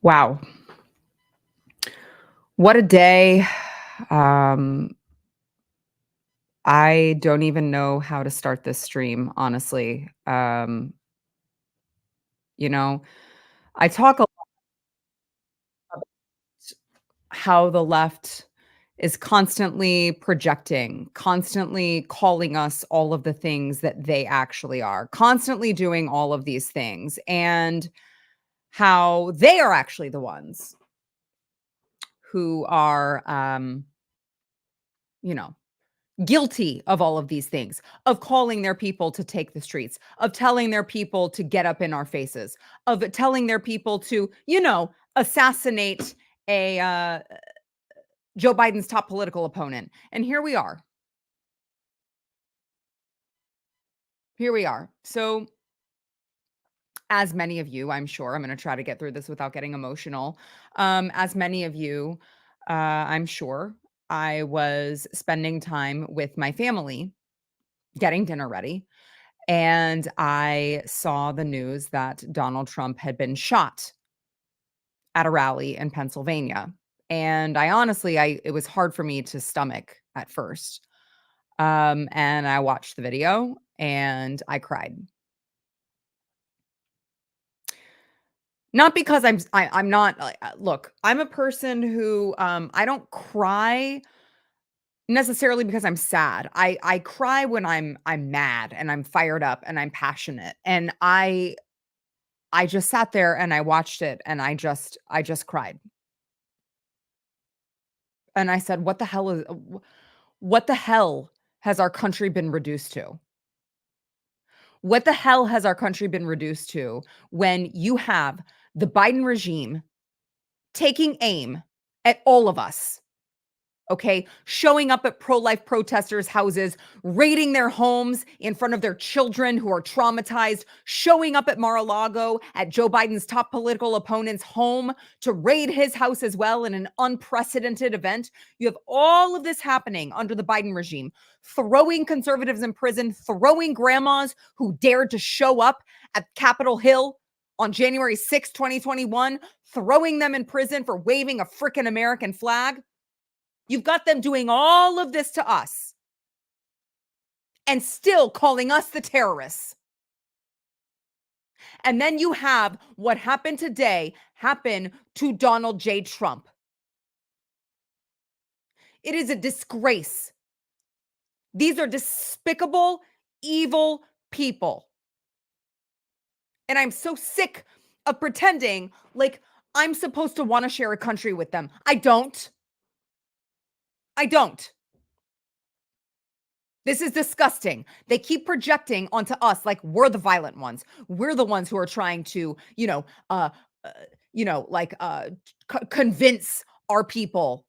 Wow. What a day. Um, I don't even know how to start this stream, honestly. You know, I talk a lot about how the left is constantly projecting, constantly calling us all of the things that they actually are, constantly doing all of these things, and how they are actually the ones who are, you know, guilty of all of these things, of calling their people to take the streets, of telling their people to get up in our faces, of telling their people to, assassinate a Joe Biden's top political opponent. And here we are. Here we are. So, as many of you, I'm sure, I'm going to try to get through this without getting emotional. As many of you, I'm sure, I was spending time with my family, getting dinner ready. And I saw the news that Donald Trump had been shot at a rally in Pennsylvania. And I honestly, it was hard for me to stomach at first. And I watched the video and I cried. Not because I'm not look, I'm a person who I don't cry necessarily because I'm sad. I cry when I'm mad and I'm fired up and I'm passionate. And I just sat there and I watched it and I just cried. And I said, what the hell has our country been reduced to? What the hell has our country been reduced to when you have the Biden regime taking aim at all of us? Okay, showing up at pro-life protesters' houses, raiding their homes in front of their children who are traumatized, showing up at Mar-a-Lago at Joe Biden's top political opponent's home to raid his house as well in an unprecedented event. You have all of this happening under the Biden regime, throwing conservatives in prison, throwing grandmas who dared to show up at Capitol Hill on January 6th, 2021, throwing them in prison for waving a frickin' American flag. You've got them doing all of this to us and still calling us the terrorists. And then you have what happened today happen to Donald J. Trump. It is a disgrace. These are despicable, evil people. And I'm so sick of pretending like I'm supposed to want to share a country with them. I don't. I don't. This is disgusting. They keep projecting onto us like we're the violent ones. We're the ones who are trying to, uh like convince our people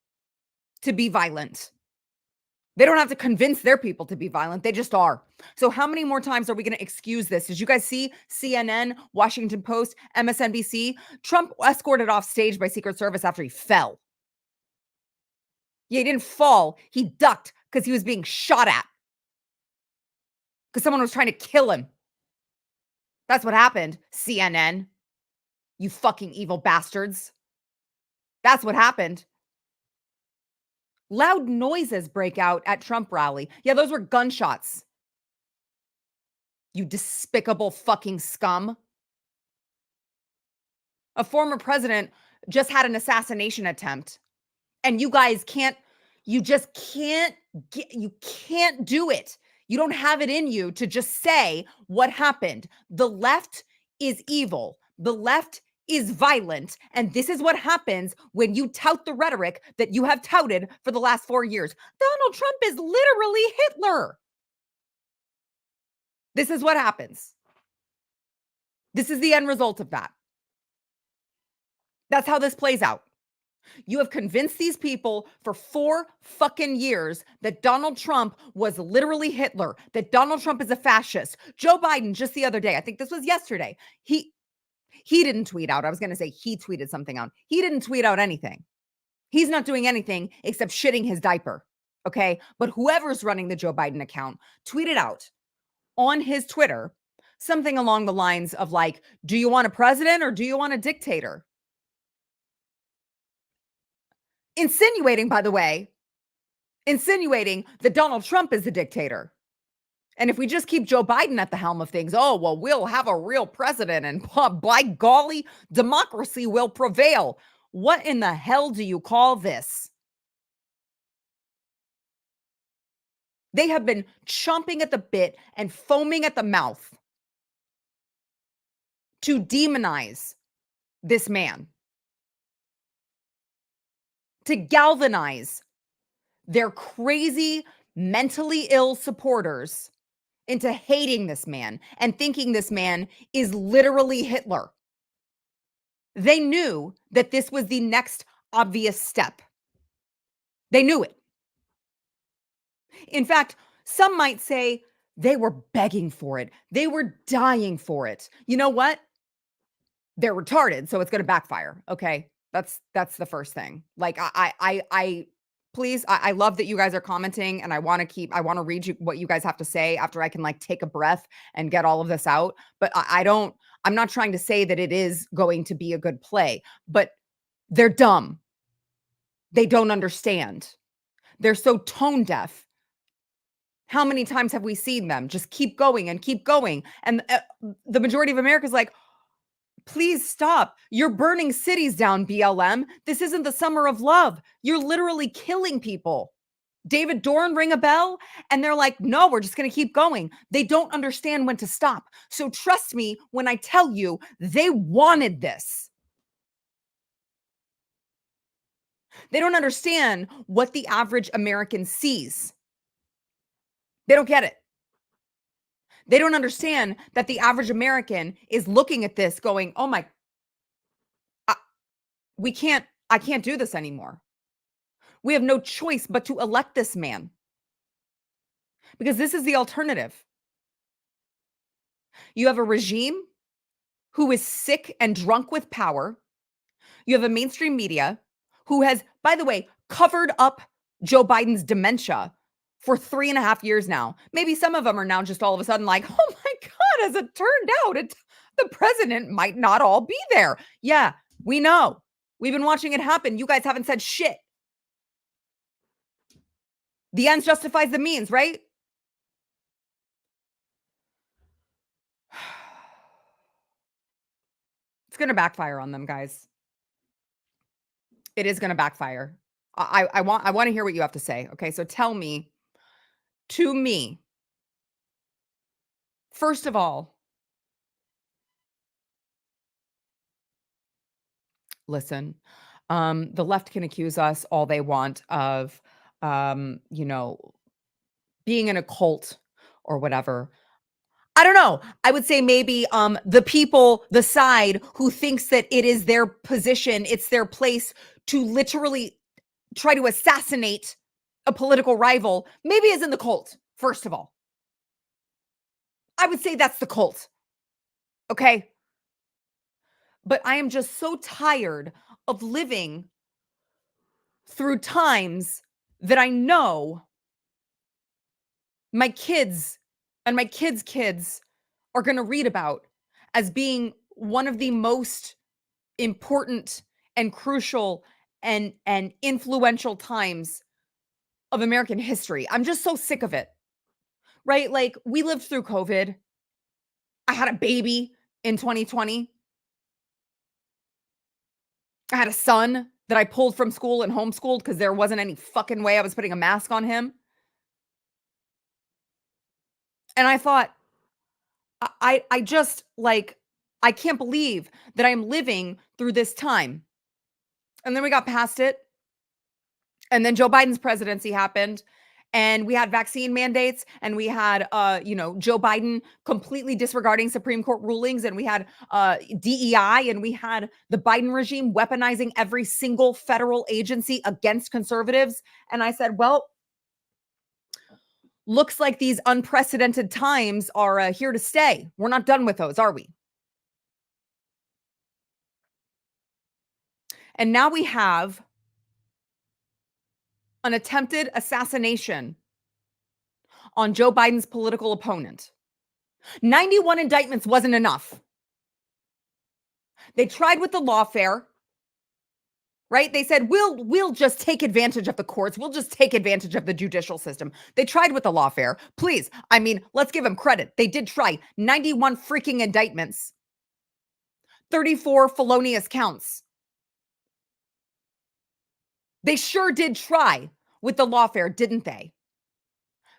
to be violent. They don't have to convince their people to be violent. They just are. So how many more times are we going to excuse this? Did you guys see CNN, Washington Post, MSNBC? Trump escorted off stage by Secret Service after he fell. Yeah, he didn't fall. He ducked because he was being shot at. Because someone was trying to kill him. That's what happened, CNN. You fucking evil bastards. That's what happened. Loud noises break out at Trump rally. Yeah, those were gunshots. You despicable fucking scum. A former president just had an assassination attempt. And you guys can't, you just can't you can't do it. You don't have it in you to just say what happened. The left is evil. The left is violent. And this is what happens when you tout the rhetoric that you have touted for the last 4 years. Donald Trump is literally Hitler. This is what happens. This is the end result of that. That's how this plays out. You have convinced these people for 4 fucking years that Donald Trump was literally Hitler, that Donald Trump is a fascist. Joe Biden just the other day, I think this was yesterday, he didn't tweet out. I was going to say he tweeted something out. He didn't tweet out anything. He's not doing anything except shitting his diaper. Okay? But whoever's running the Joe Biden account tweeted out on his Twitter something along the lines of like, "Do you want a president or do you want a dictator?" insinuating, by the way, insinuating that Donald Trump is the dictator. And if we just keep Joe Biden at the helm of things, oh, well, we'll have a real president and by golly, democracy will prevail. What in the hell do you call this? They have been chomping at the bit and foaming at the mouth to demonize this man, to galvanize their crazy, mentally ill supporters into hating this man and thinking this man is literally Hitler. They knew that this was the next obvious step. They knew it. In fact, some might say they were begging for it. They were dying for it. You know what? They're retarded, so it's going to backfire. Okay, that's the first thing. Like I please, I love that you guys are commenting, and I want to read you what you guys have to say after I can like take a breath and get all of this out. But I don't. I'm not trying to say that it is going to be a good play, but they're dumb. They don't understand. They're so tone deaf. How many times have we seen them just keep going and keep going? And the majority of America is like, please stop. You're burning cities down, BLM. This isn't the summer of love. You're literally killing people. David Dorn ring a bell? And they're like, no, we're just going to keep going. They don't understand when to stop. So trust me when I tell you they wanted this. They don't understand what the average American sees. They don't get it. They don't understand that the average American is looking at this going, oh my, I, I can't do this anymore. We have no choice but to elect this man because this is the alternative. You have a regime who is sick and drunk with power. You have a mainstream media who has, by the way, covered up Joe Biden's dementia for 3.5 years now. Maybe some of them are now just all of a sudden like, oh my God, as it turned out, the president might not all be there. Yeah, we know. We've been watching it happen. You guys haven't said shit. The ends justifies the means, right? It's going to backfire on them, guys. It is going to backfire. I want to hear what you have to say. Okay, so tell me, to me, first of all, listen, the left can accuse us all they want of, you know, being in a cult or whatever. I don't know. I would say maybe the people, the side who thinks that it is their position, it's their place to literally try to assassinate a political rival, maybe is in the cult, first of all. I would say that's the cult. Okay. But I am just so tired of living through times that I know my kids and my kids' kids are going to read about as being one of the most important and crucial and influential times of American history. I'm just so sick of it. Right? Like we lived through COVID. I had a baby in 2020. I had a son that I pulled from school and homeschooled because there wasn't any fucking way I was putting a mask on him. And I thought, I just like, I can't believe that I'm living through this time. And then we got past it. And then Joe Biden's presidency happened. And we had vaccine mandates, and we had, Joe Biden completely disregarding Supreme Court rulings, and we had DEI, and we had the Biden regime weaponizing every single federal agency against conservatives. And I said, well, looks like these unprecedented times are here to stay. We're not done with those, are we? And now we have an attempted assassination on Joe Biden's political opponent. 91 indictments wasn't enough. They tried with the lawfare, right? They said, we'll just take advantage of the courts. We'll just take advantage of the judicial system. They tried with the lawfare. Please, I mean, let's give them credit. They did try. 91 freaking indictments, 34 felonious counts. They sure did try with the lawfare, didn't they?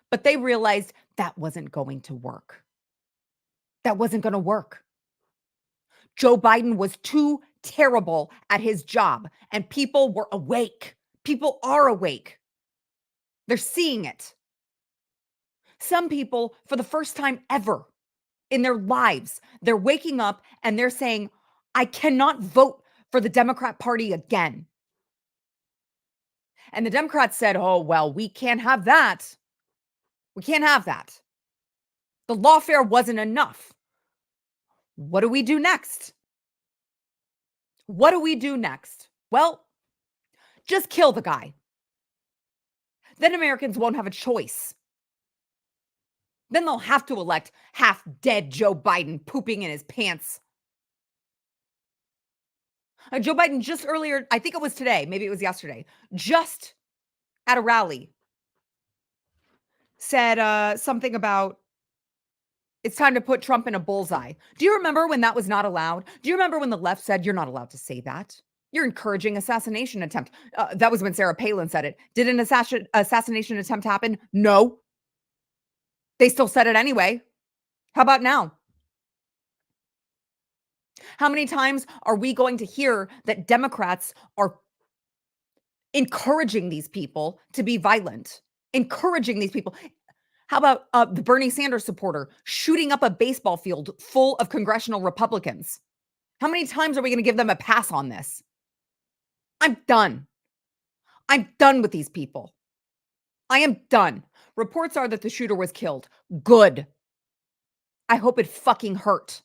But they realized that wasn't going to work. That wasn't going to work. Joe Biden was too terrible at his job, and people were awake. People are awake. They're seeing it. Some people, for the first time ever in their lives, they're waking up and they're saying, I cannot vote for the Democrat Party again. And the Democrats said, oh, well, we can't have that. We can't have that. The lawfare wasn't enough. What do we do next? What do we do next? Well, just kill the guy. Then Americans won't have a choice. Then they'll have to elect half-dead Joe Biden pooping in his pants. Joe Biden just earlier, I think it was today, maybe it was yesterday, just at a rally, said something about it's time to put Trump in a bullseye. Do you remember when that was not allowed? Do you remember when the left said, you're not allowed to say that? You're encouraging assassination attempt. That was when Sarah Palin said it. Did an assassination attempt happen? No. They still said it anyway. How about now? How many times are we going to hear that Democrats are encouraging these people to be violent? Encouraging these people. How about the Bernie Sanders supporter shooting up a baseball field full of congressional Republicans? How many times are we going to give them a pass on this? I'm done. I'm done with these people. I am done. Reports are that the shooter was killed. Good. I hope it fucking hurt.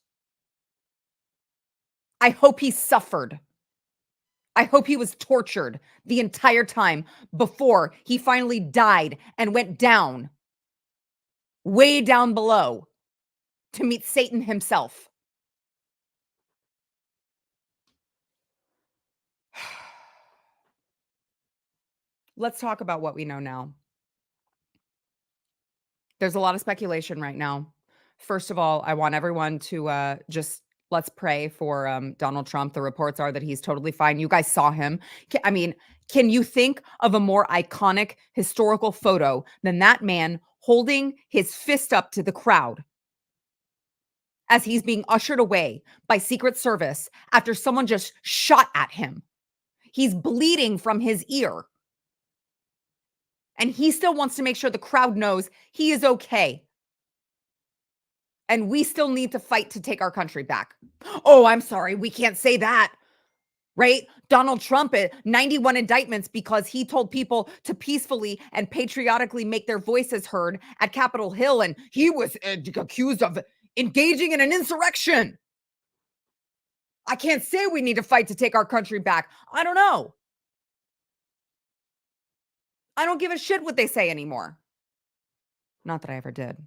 I hope he suffered. I hope he was tortured the entire time before he finally died and went down, way down below, to meet Satan himself. Let's talk about what we know now. There's a lot of speculation right now. First of all, I want everyone to just let's pray for Donald Trump. The reports are that he's totally fine. You guys saw him. I mean, can you think of a more iconic historical photo than that man holding his fist up to the crowd as he's being ushered away by Secret Service after someone just shot at him? He's bleeding from his ear. And he still wants to make sure the crowd knows he is okay. And we still need to fight to take our country back. Oh, I'm sorry. We can't say that. Right? Donald Trump, 91 indictments because he told people to peacefully and patriotically make their voices heard at Capitol Hill. And he was accused of engaging in an insurrection. I can't say we need to fight to take our country back. I don't know. I don't give a shit what they say anymore. Not that I ever did.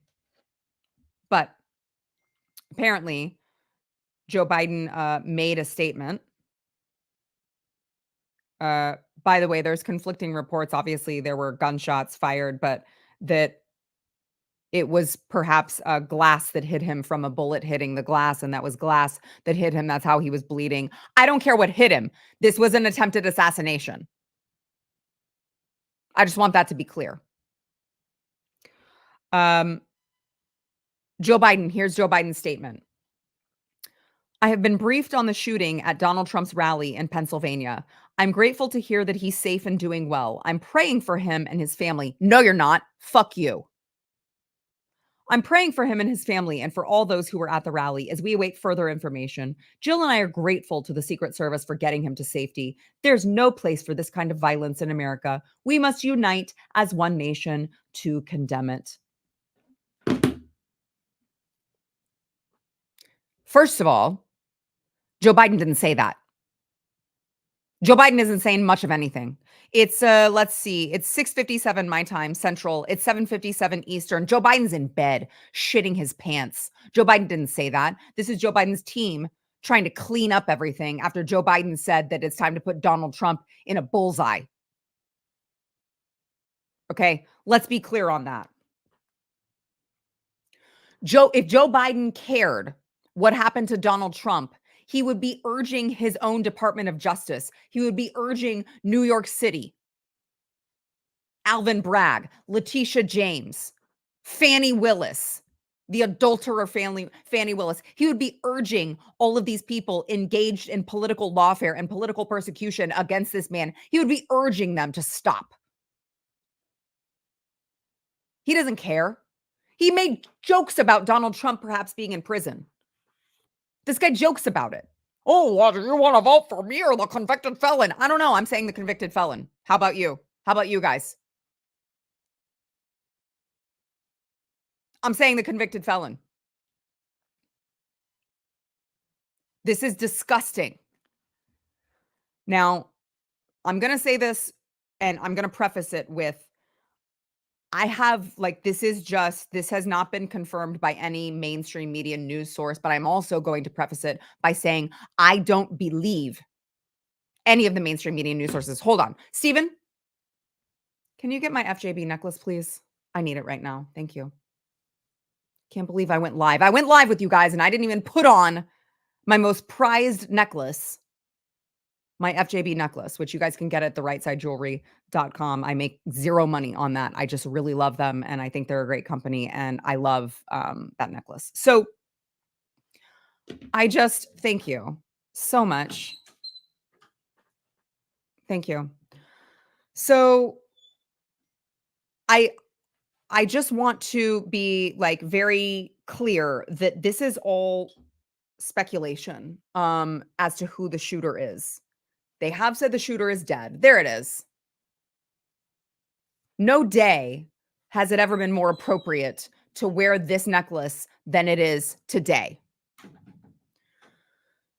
But apparently, Joe Biden made a statement. By the way, there's conflicting reports. Obviously, there were gunshots fired, but that it was perhaps a glass that hit him from a bullet hitting the glass, and that was glass that hit him. That's how he was bleeding. I don't care what hit him. This was an attempted assassination. I just want that to be clear. Joe Biden, here's Joe Biden's statement. I have been briefed on the shooting at Donald Trump's rally in Pennsylvania. I'm grateful to hear that he's safe and doing well. I'm praying for him and his family. No, you're not. Fuck you. I'm praying for him and his family and for all those who were at the rally as we await further information. Jill and I are grateful to the Secret Service for getting him to safety. There's no place for this kind of violence in America. We must unite as one nation to condemn it. First of all, Joe Biden didn't say that. Joe Biden isn't saying much of anything. It's let's see, it's 6:57 my time Central. It's 7:57 Eastern. Joe Biden's in bed, shitting his pants. Joe Biden didn't say that. This is Joe Biden's team trying to clean up everything after Joe Biden said that it's time to put Donald Trump in a bullseye. Okay, let's be clear on that. If Joe Biden cared what happened to Donald Trump, he would be urging his own Department of Justice. He would be urging New York City, Alvin Bragg, Letitia James, Fannie Willis, the adulterer Fannie Willis. He would be urging all of these people engaged in political lawfare and political persecution against this man. He would be urging them to stop. He doesn't care. He made jokes about Donald Trump perhaps being in prison. This guy jokes about it. Oh, well, do you want to vote for me or the convicted felon? I don't know. I'm saying the convicted felon. How about you? How about you guys? I'm saying the convicted felon. This is disgusting. Now, I'm going to say this and I'm going to preface it with this has not been confirmed by any mainstream media news source, but I'm also going to preface it by saying I don't believe any of the mainstream media news sources. Hold on. Steven, can you get my FJB necklace, please? I need it right now. Thank you. Can't believe I went live. I went live with you guys and I didn't even put on my most prized necklace, my FJB necklace, which you guys can get at therightsidejewelry.com. I make zero money on that. I just really love them and I think they're a great company and I love that necklace. So I just thank you so much. Thank you. So I just want to be like very clear that this is all speculation as to who the shooter is. They have said the shooter is dead. There it is. No day has it ever been more appropriate to wear this necklace than it is today.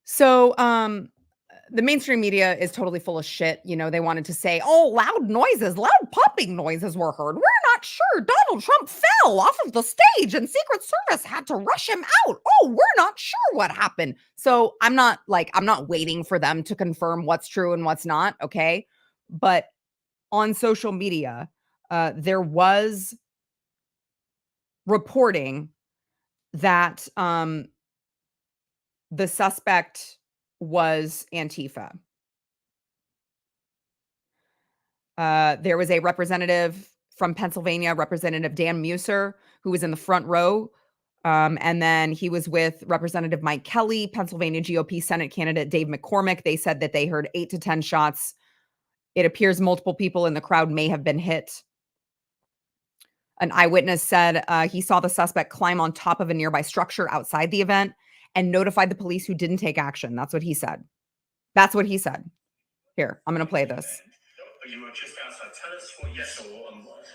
So, the mainstream media is totally full of shit. You know, they wanted to say, oh, loud popping noises were heard. We're not sure. Donald Trump fell off of the stage and Secret Service had to rush him out. Oh, we're not sure what happened. So I'm not waiting for them to confirm what's true and what's not. Okay. But on social media, there was reporting that the suspect was Antifa. There was a representative from Pennsylvania, Representative Dan Muser, who was in the front row. And then he was with Representative Mike Kelly, Pennsylvania GOP Senate candidate Dave McCormick. They said that they heard 8 to 10 shots. It appears multiple people in the crowd may have been hit. An eyewitness said he saw the suspect climb on top of a nearby structure outside the event and notified the police who didn't take action. That's what he said. That's what he said. Here, I'm going to play this. You were just outside. Tell us what you saw and what.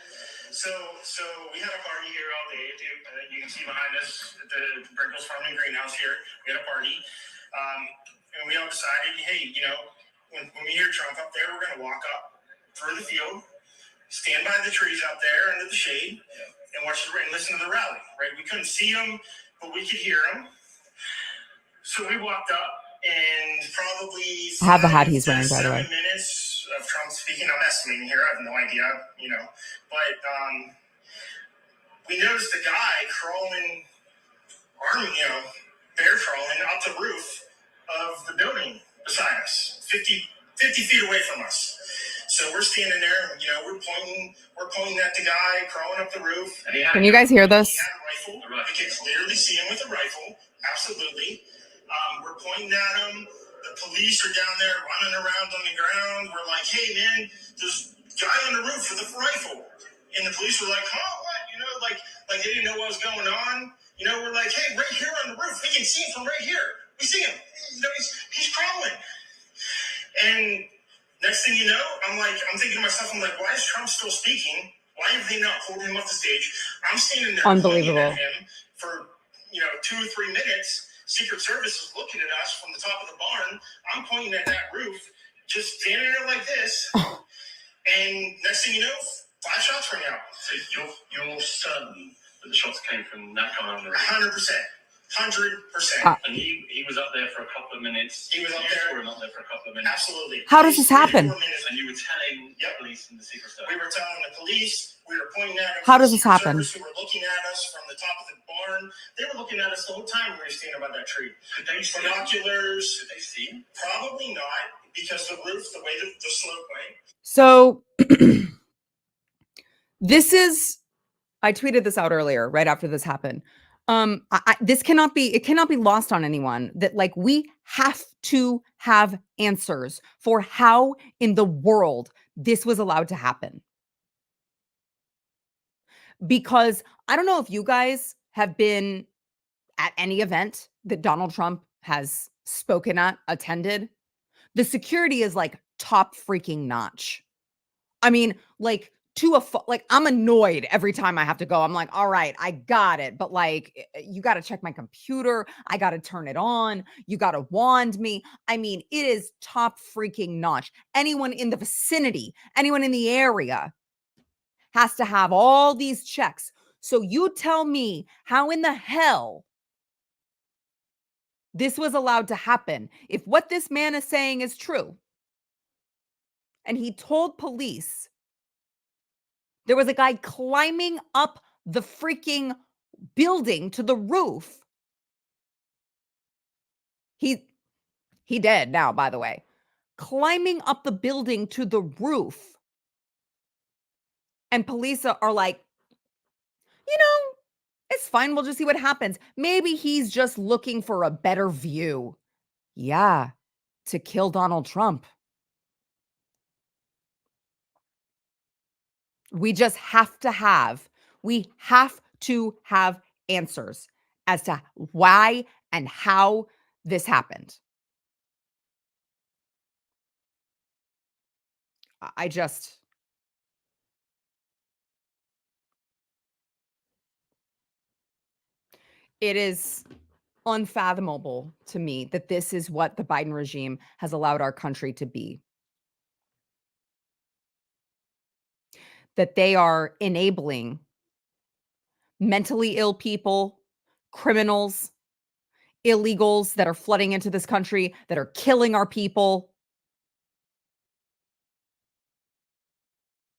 So we had a party here all day. You can see behind us at the Brinkles Farming Greenhouse here. We had a party. And we all decided, hey, you know, when we hear Trump up there, we're going to walk up through the field, stand by the trees out there under the shade, and listen to the rally, right? We couldn't see them, but we could hear them. So we walked up, and probably I have the hat he's wearing, by the way. 7 minutes of Trump speaking. I'm estimating here. I have no idea, you know. But we noticed a guy crawling, bear crawling up the roof of the building beside us, 50 feet away from us. So we're standing there, you know, we're pointing at the guy crawling up the roof. Can you guys hear this? He had a rifle. We could clearly see him with a rifle. Absolutely. We're pointing at him. The police are down there running around on the ground. We're like, hey, man, there's a guy on the roof with a rifle. And the police were like, huh, what? You know, like they didn't know what was going on. You know, we're like, hey, right here on the roof. We can see him from right here. We see him. You know, he's crawling. And next thing you know, I'm thinking to myself, why is Trump still speaking? Why have they not pulled him off the stage? I'm standing there Unbelievable. looking at him for, 2 or 3 minutes. Secret Service is looking at us from the top of the barn. I'm pointing at that roof, just standing there like this. And next thing you know, 5 shots rang out. So you're certain that the shots came from that guy on the roof? 100%. 100%. How And he was up there for a couple of minutes. He was up there. Saw him up there for a couple of minutes. Absolutely. how does this happen? 4 minutes, and you were telling the police and the Secret Service. We were telling the police. We were pointing at them. How does this happen? Who were looking at us from the top of the barn. They were looking at us the whole time we were standing by that tree. Could they see binoculars? Could they see him? Probably not, because the roof, the way the slope went. So this is, I tweeted this out earlier, right after this happened. This cannot be, it cannot be lost on anyone that like we have to have answers for how in the world this was allowed to happen. Because I don't know if you guys have been at any event that Donald Trump has spoken at, attended. The security is like top freaking notch. I mean, like like I'm annoyed every time I have to go. I'm like, all right, I got it. But like, you got to check my computer. I got to turn it on. You got to wand me. I mean, it is top freaking notch. Anyone in the vicinity, anyone in the area has to have all these checks. So you tell me how in the hell this was allowed to happen if what this man is saying is true. And he told police there was a guy climbing up the freaking building to the roof. He dead now, by the way. Climbing up the building to the roof. And police are like, you know, it's fine. We'll just see what happens. Maybe he's just looking for a better view. Yeah, to kill Donald Trump. We just have to have answers as to why and how this happened. I just, it is unfathomable to me that this is what the Biden regime has allowed our country to be. That they are enabling mentally ill people, criminals, illegals that are flooding into this country, that are killing our people.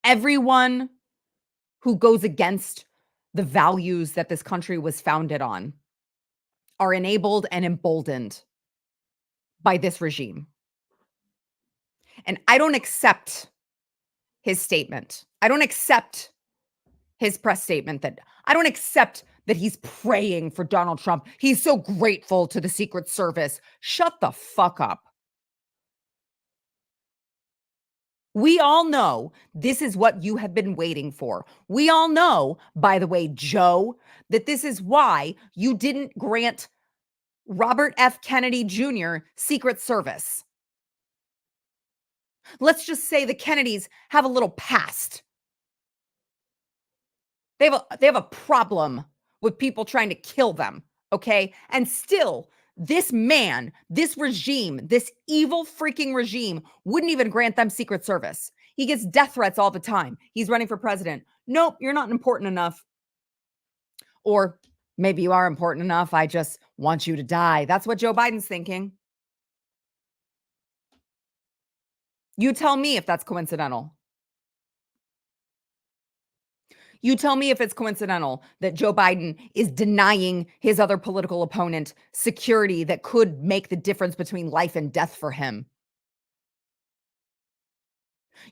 Everyone who goes against the values that this country was founded on are enabled and emboldened by this regime. And I don't accept his statement. I don't accept his press statement that I don't accept that he's praying for Donald Trump. He's so grateful to the Secret Service. Shut the fuck up. We all know this is what you have been waiting for. We all know, by the way, Joe, that this is why you didn't grant Robert F. Kennedy Jr. Secret Service. Let's just say the Kennedys have a little past. They have a problem with people trying to kill them, okay? And still, this man, this regime, this evil freaking regime wouldn't even grant them Secret Service. He gets death threats all the time. He's running for president. Nope, you're not important enough. Or maybe you are important enough. I just want you to die. That's what Joe Biden's thinking. You tell me if that's coincidental. You tell me if it's coincidental that Joe Biden is denying his other political opponent security that could make the difference between life and death for him.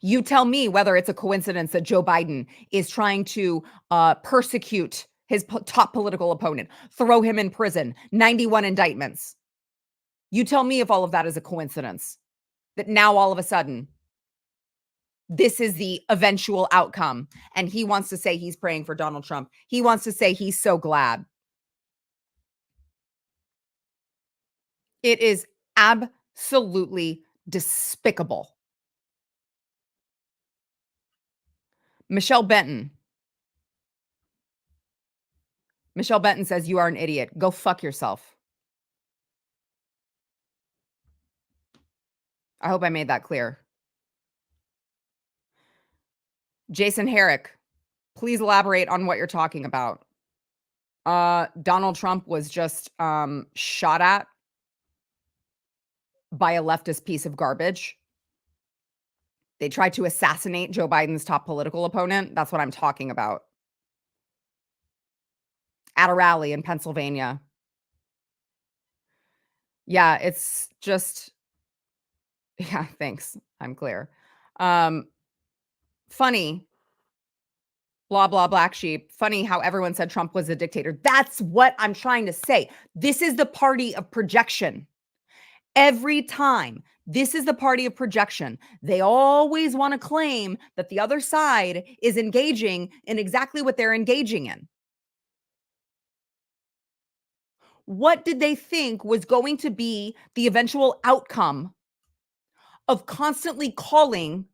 You tell me whether it's a coincidence that Joe Biden is trying to persecute his top political opponent, throw him in prison, 91 indictments. You tell me if all of that is a coincidence, that now all of a sudden, this is the eventual outcome. And he wants to say he's praying for Donald Trump. He wants to say he's so glad. It is absolutely despicable. Michelle Benton. Michelle Benton says, you are an idiot. Go fuck yourself. I hope I made that clear. Jason Herrick, please elaborate on what you're talking about. Donald Trump was just, shot at by a leftist piece of garbage. They tried to assassinate Joe Biden's top political opponent. That's what I'm talking about. At a rally in Pennsylvania. Yeah, it's just yeah, thanks. I'm clear. Um, funny, blah, blah, black sheep. Funny how everyone said Trump was a dictator. That's what I'm trying to say. This is the party of projection. Every time, this is the party of projection. They always want to claim that the other side is engaging in exactly what they're engaging in. What did they think was going to be the eventual outcome of constantly calling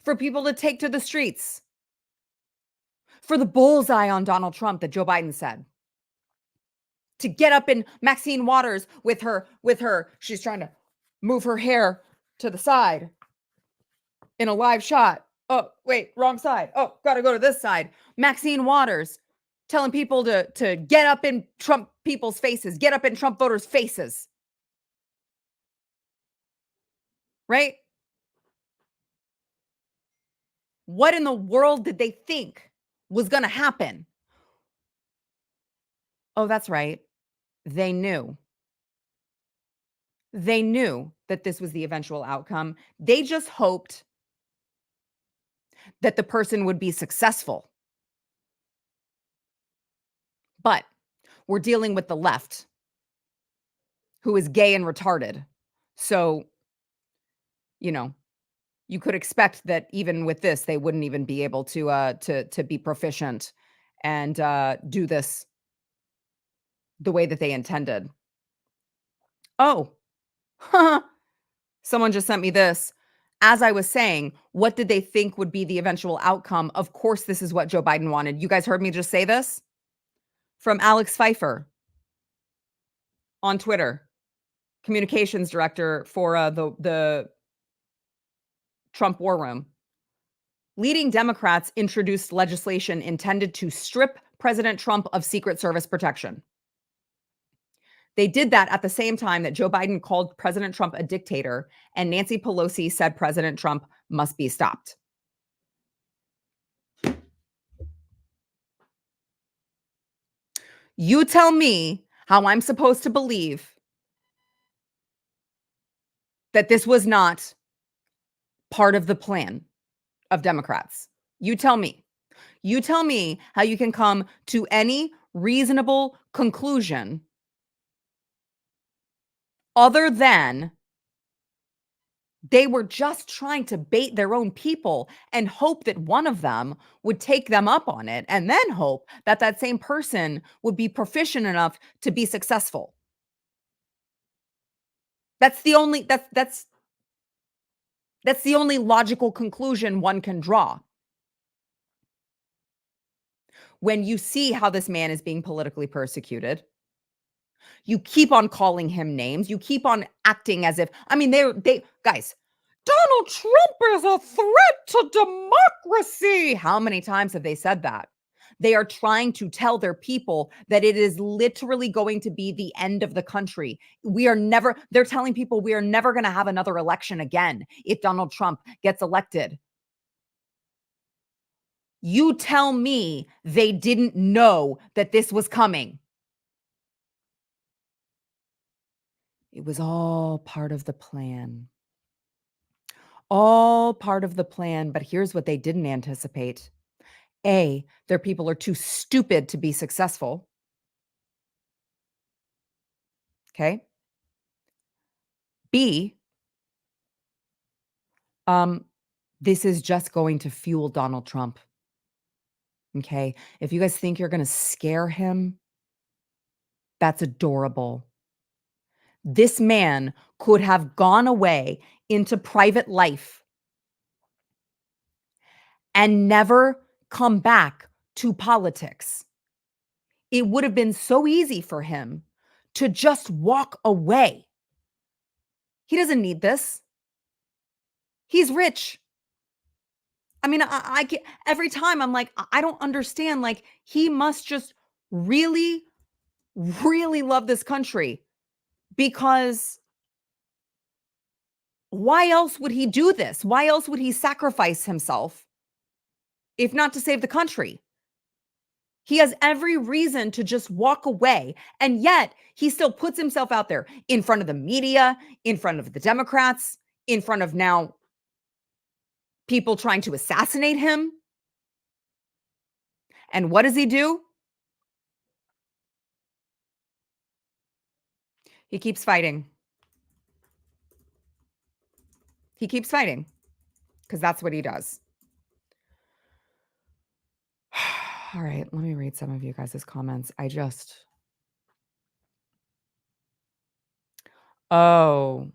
for people to take to the streets? For the bullseye on Donald Trump that Joe Biden said. To get up in Maxine Waters with her, she's trying to move her hair to the side in a live shot. Oh, wait, wrong side. Oh, gotta go to this side. Maxine Waters telling people to get up in Trump people's faces, get up in Trump voters' faces. Right? What in the world did they think was gonna happen? Oh, that's right. They knew. They knew that this was the eventual outcome. They just hoped that the person would be successful. But we're dealing with the left, who is gay and retarded. So, you know, you could expect that even with this, they wouldn't even be able to be proficient and do this the way that they intended. Oh, someone just sent me this. As I was saying, what did they think would be the eventual outcome? Of course, this is what Joe Biden wanted. You guys heard me just say this from Alex Pfeiffer on Twitter, communications director for the Trump War Room. Leading Democrats introduced legislation intended to strip President Trump of Secret Service protection. They did that at the same time that Joe Biden called President Trump a dictator and Nancy Pelosi said President Trump must be stopped. You tell me how I'm supposed to believe that this was not part of the plan of Democrats. You tell me. You tell me how you can come to any reasonable conclusion other than they were just trying to bait their own people and hope that one of them would take them up on it and then hope that that same person would be proficient enough to be successful. That's the only that's the only logical conclusion one can draw. When you see how this man is being politically persecuted, you keep on calling him names. You keep on acting as if, I mean, they guys, Donald Trump is a threat to democracy. How many times have they said that? They are trying to tell their people that it is literally going to be the end of the country. They're telling people we are never going to have another election again if Donald Trump gets elected. You tell me they didn't know that this was coming. It was all part of the plan. All part of the plan, but here's what they didn't anticipate. A, their people are too stupid to be successful. Okay. B, um, this is just going to fuel Donald Trump. Okay. If you guys think you're going to scare him, that's adorable. This man could have gone away into private life and never come back to politics. It would have been so easy for him to just walk away. He doesn't need this. He's rich. I mean, I get every time I'm like, I don't understand. Like, he must just really, really love this country because why else would he do this? Why else would he sacrifice himself if not to save the country? He has every reason to just walk away. And yet he still puts himself out there in front of the media, in front of the Democrats, in front of now people trying to assassinate him. And what does he do? He keeps fighting. He keeps fighting because that's what he does. All right, let me read some of you guys' comments. Oh,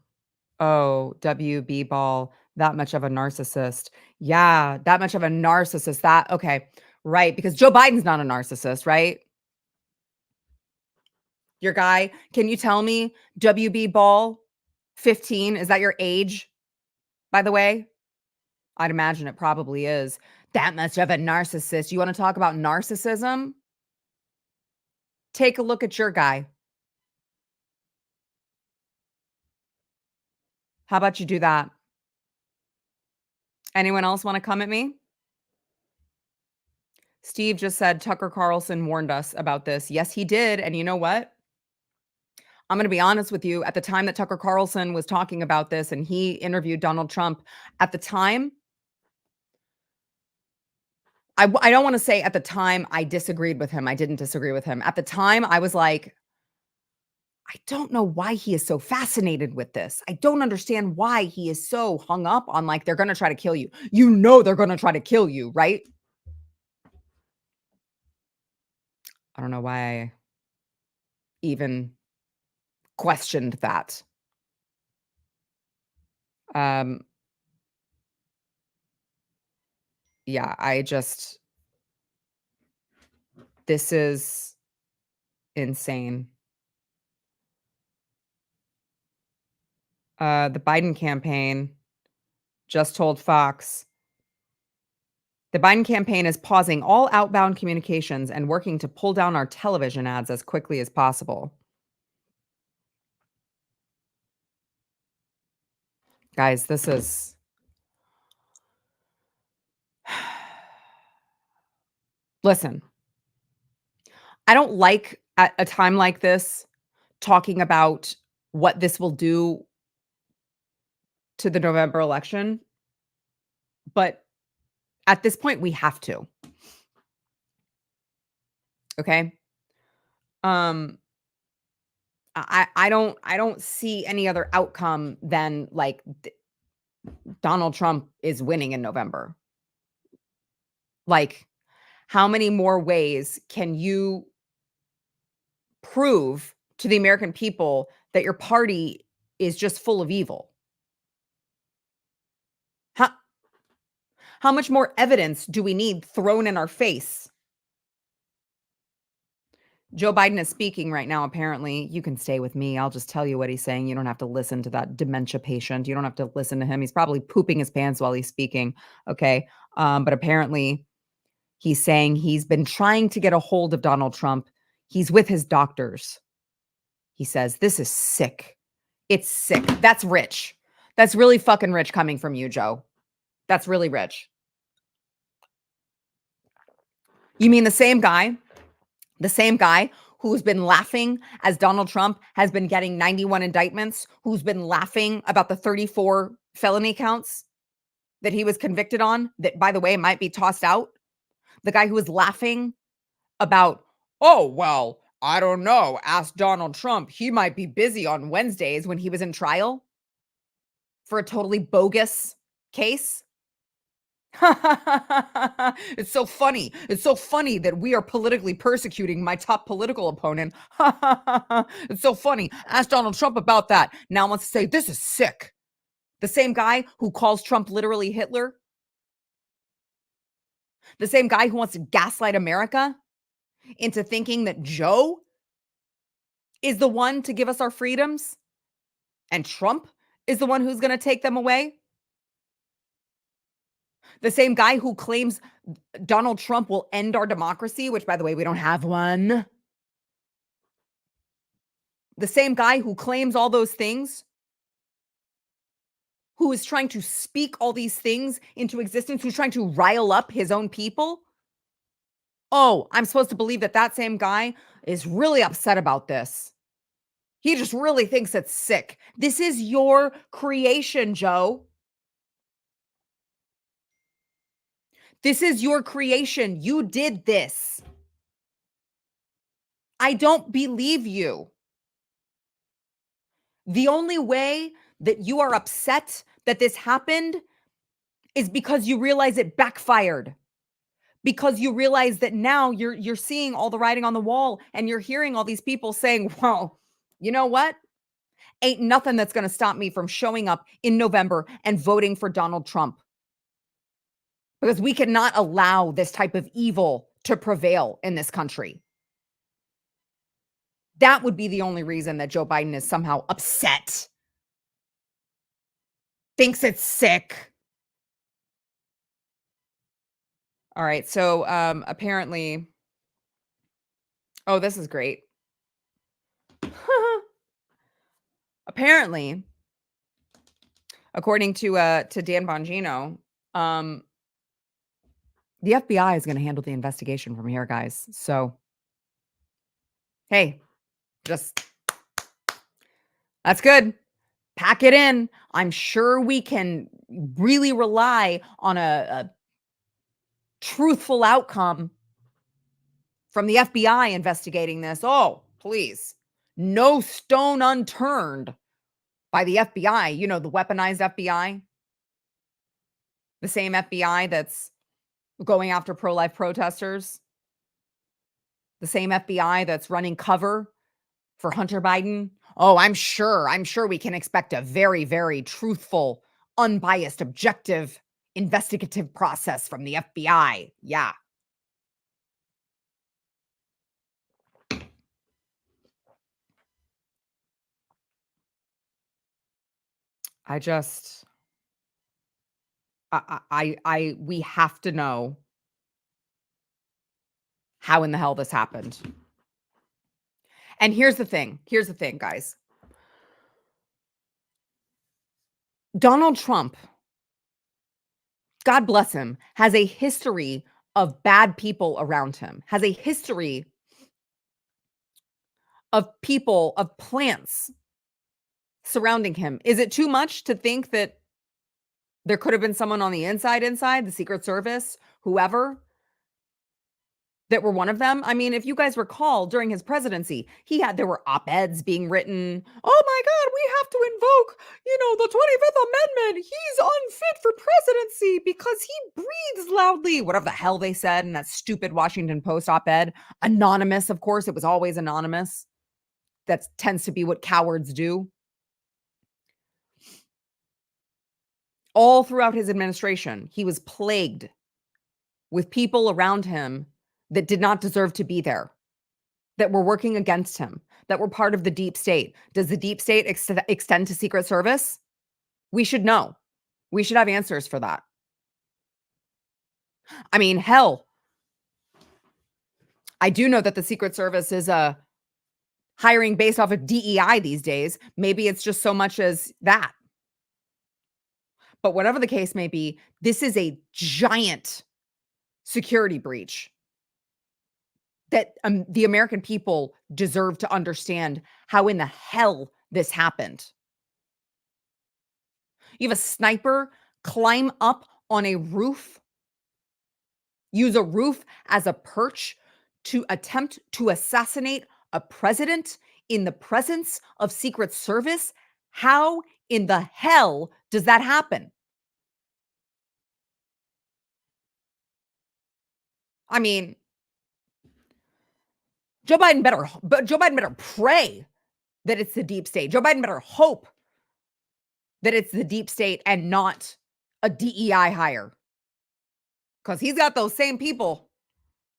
oh, WB Ball, that much of a narcissist. Yeah, that much of a narcissist. Okay, right, because Joe Biden's not a narcissist, right? Your guy, can you tell me WB Ball 15, is that your age, by the way? I'd imagine it probably is. That much of a narcissist. You wanna talk about narcissism? Take a look at your guy. How about you do that? Anyone else wanna come at me? Steve just said Tucker Carlson warned us about this. Yes, he did, and you know what? I'm gonna be honest with you, at the time that Tucker Carlson was talking about this and he interviewed Donald Trump, at the time, I don't wanna say at the time I disagreed with him, I didn't disagree with him. At the time, I was like, "I don't know why he is so fascinated with this. I don't understand why he is so hung up on, like, they're gonna try to kill you. You know they're gonna try to kill you, right?" I don't know why I even questioned that. Um, yeah, this is insane. The Biden campaign just told Fox, "The Biden campaign is pausing all outbound communications and working to pull down our television ads as quickly as possible." Guys, this is listen, I don't like at a time like this talking about what this will do to the November election, but at this point we have to, okay? Um I don't see any other outcome than like Donald Trump is winning in November. Like how many more ways can you prove to the American people that your party is just full of evil? How how much more evidence do we need thrown in our face? Joe Biden is speaking right now, apparently. You can stay with me. I'll just tell you what he's saying. You don't have to listen to that dementia patient. You don't have to listen to him. He's probably pooping his pants while he's speaking. Okay. But apparently, he's saying he's been trying to get a hold of Donald Trump. He's with his doctors. He says, "This is sick. It's sick." That's rich. That's really fucking rich coming from you, Joe. That's really rich. You mean the same guy who's been laughing as Donald Trump has been getting 91 indictments, who's been laughing about the 34 felony counts that he was convicted on, that, by the way, might be tossed out? The guy who was laughing about, "Oh, well, I don't know. Ask Donald Trump. He might be busy on Wednesdays," when he was in trial for a totally bogus case. It's so funny. It's so funny that we are politically persecuting my top political opponent. It's so funny. Ask Donald Trump about that. Now wants to say this is sick. The same guy who calls Trump literally Hitler, the same guy who wants to gaslight America into thinking that Joe is the one to give us our freedoms and Trump is the one who's going to take them away. The same guy who claims Donald Trump will end our democracy, which, by the way, we don't have one. The same guy who claims all those things, who is trying to speak all these things into existence, who's trying to rile up his own people. Oh, I'm supposed to believe that that same guy is really upset about this. He just really thinks it's sick. This is your creation, Joe. This is your creation. You did this. I don't believe you. The only way that you are upset that this happened is because you realize it backfired. Because you realize that now you're seeing all the writing on the wall and you're hearing all these people saying, "Well, you know what? Ain't nothing that's going to stop me from showing up in November and voting for Donald Trump." Because we cannot allow this type of evil to prevail in this country. That would be the only reason that Joe Biden is somehow upset. Thinks it's sick. All right. So apparently, oh, this is great. Apparently, according to Dan Bongino, um, the FBI is going to handle the investigation from here, guys. So, hey, just that's good. Pack it in. I'm sure we can really rely on a truthful outcome from the FBI investigating this. Oh, please. No stone unturned by the FBI. You know, the weaponized FBI, the same FBI that's going after pro life protesters, the same FBI that's running cover for Hunter Biden. Oh, I'm sure we can expect a very, very truthful, unbiased, objective, investigative process from the FBI. Yeah. I just we have to know how in the hell this happened. And here's the thing. Here's the thing, guys. Donald Trump, God bless him, has a history of bad people around him, has a history of people, of plants surrounding him. Is it too much to think that there could have been someone on the inside, the Secret Service, whoever, that were one of them? I mean, if you guys recall, during his presidency, there were op-eds being written. Oh my God, we have to invoke, the 25th Amendment. He's unfit for presidency because he breathes loudly. Whatever the hell they said in that stupid Washington Post op-ed. Anonymous, of course. It was always anonymous. That tends to be what cowards do. All throughout his administration, he was plagued with people around him that did not deserve to be there, that were working against him, that were part of the deep state. Does the deep state extend to Secret Service? We should know. We should have answers for that. I mean, hell, I do know that the Secret Service is hiring based off of DEI these days. Maybe it's just so much as that. But whatever the case may be, this is a giant security breach that the American people deserve to understand how in the hell this happened. You have a sniper climb up on a roof, use a roof as a perch to attempt to assassinate a president in the presence of Secret Service. How in the hell does that happen? I mean, Joe Biden better pray that it's the deep state. Joe Biden better hope that it's the deep state and not a DEI hire. Because he's got those same people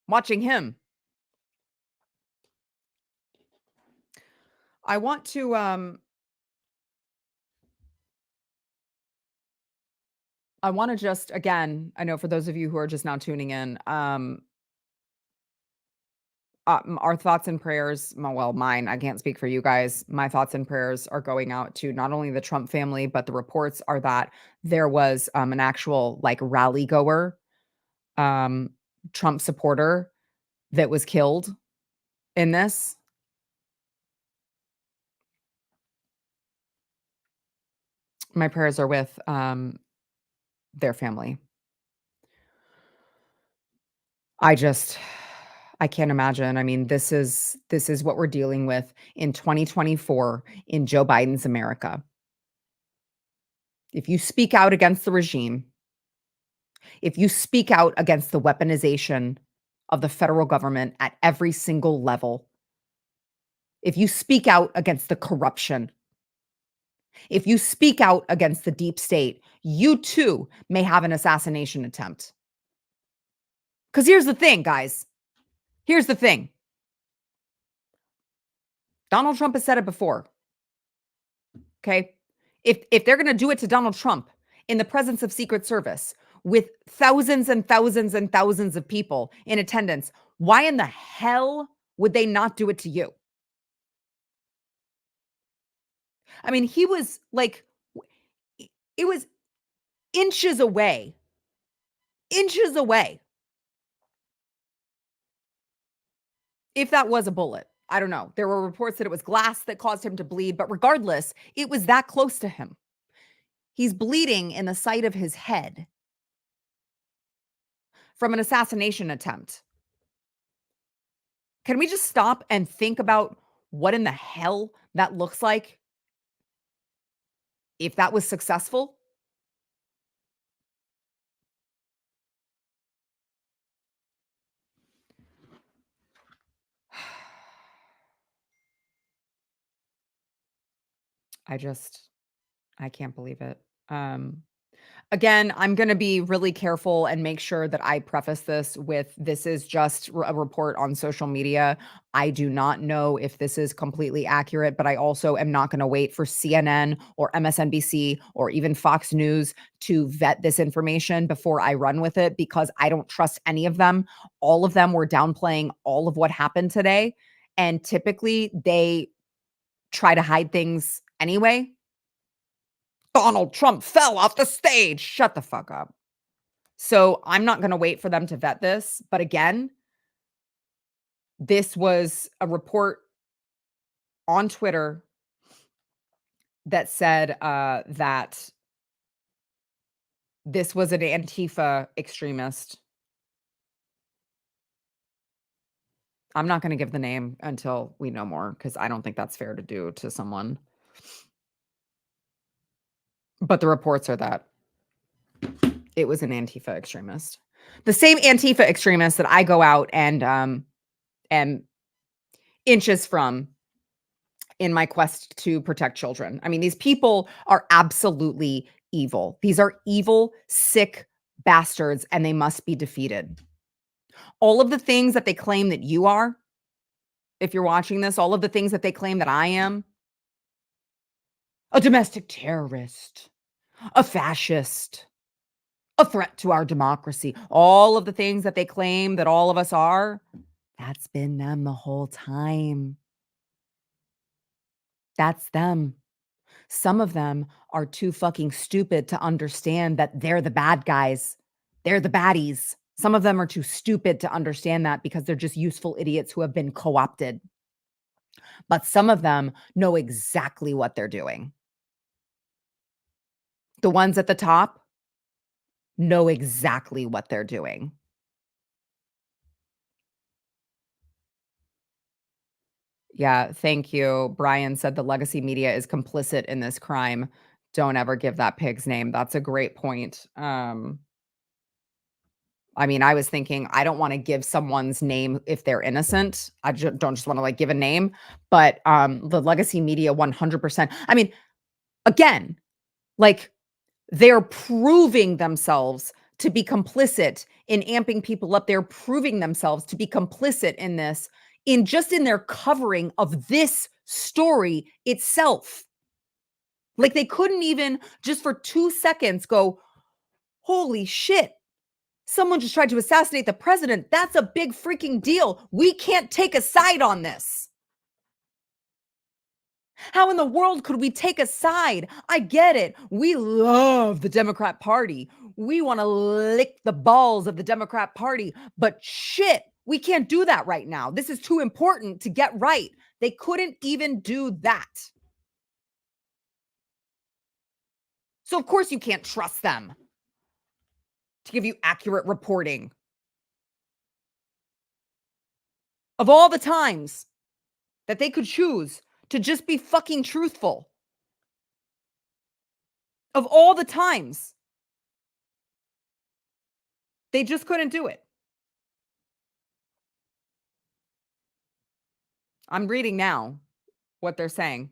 watching him. I want to I wanna just again, I know for those of you who are just now tuning in, our thoughts and prayers, well, mine, I can't speak for you guys. My thoughts and prayers are going out to not only the Trump family, but the reports are that there was, an actual, like, rally goer, um, Trump supporter that was killed in this. My prayers are with, their family. I just I can't imagine. I mean, this is what we're dealing with in 2024 in Joe Biden's America. If you speak out against the regime, if you speak out against the weaponization of the federal government at every single level, if you speak out against the corruption, if you speak out against the deep state, you too may have an assassination attempt. Because here's the thing, guys. Here's the thing. Donald Trump has said it before. Okay. If they're going to do it to Donald Trump in the presence of Secret Service with thousands and thousands and thousands of people in attendance, why in the hell would they not do it to you? I mean, he was like, it was inches away. If that was a bullet, I don't know. There were reports that it was glass that caused him to bleed, but regardless, it was that close to him. He's bleeding in the side of his head from an assassination attempt. Can we just stop and think about what in the hell that looks like if that was successful? I just I can't believe it. Um Again, I'm going to be really careful and make sure that I preface this with this is just a report on social media. I do not know if this is completely accurate, but I also am not going to wait for CNN or MSNBC or even Fox News to vet this information before I run with it because I don't trust any of them. All of them were downplaying all of what happened today. And typically they try to hide things anyway. Donald Trump fell off the stage. Shut the fuck up. So I'm not going to wait for them to vet this. But again, this was a report on Twitter that said that this was an Antifa extremist. I'm not going to give the name until we know more because I don't think that's fair to do to someone. But the reports are that it was an Antifa extremist. The same Antifa extremist that I go out and am inches from in my quest to protect children. I mean, these people are absolutely evil. These are evil, sick bastards, and they must be defeated. All of the things that they claim that you are, if you're watching this, all of the things that they claim that I am, a domestic terrorist, a fascist, a threat to our democracy, all of the things that they claim that all of us are, that's been them the whole time. That's them. Some of them are too fucking stupid to understand that they're the bad guys. They're the baddies. Some of them are too stupid to understand that because they're just useful idiots who have been co-opted. But some of them know exactly what they're doing. The ones at the top know exactly what they're doing. Yeah, thank you. Brian said the legacy media is complicit in this crime. Don't ever give that pig's name. That's a great point. I mean, I was thinking I don't wanna give someone's name if they're innocent. I don't just wanna, like, give a name, but, the legacy media 100%. I mean, again, like, they're proving themselves to be complicit in amping people up. They're proving themselves to be complicit in this, in their covering of this story itself. Like, they couldn't even just for 2 seconds go, Holy shit. Someone just tried to assassinate the president. That's a big freaking deal. We can't take a side on this. How in the world could we take a side? I get it. We love the Democrat Party. We want to lick the balls of the Democrat Party. But shit, we can't do that right now. This is too important to get right. They couldn't even do that. So, of course, you can't trust them to give you accurate reporting. Of all the times that they could choose to just be fucking truthful, of all the times, they just couldn't do it. I'm reading now what they're saying.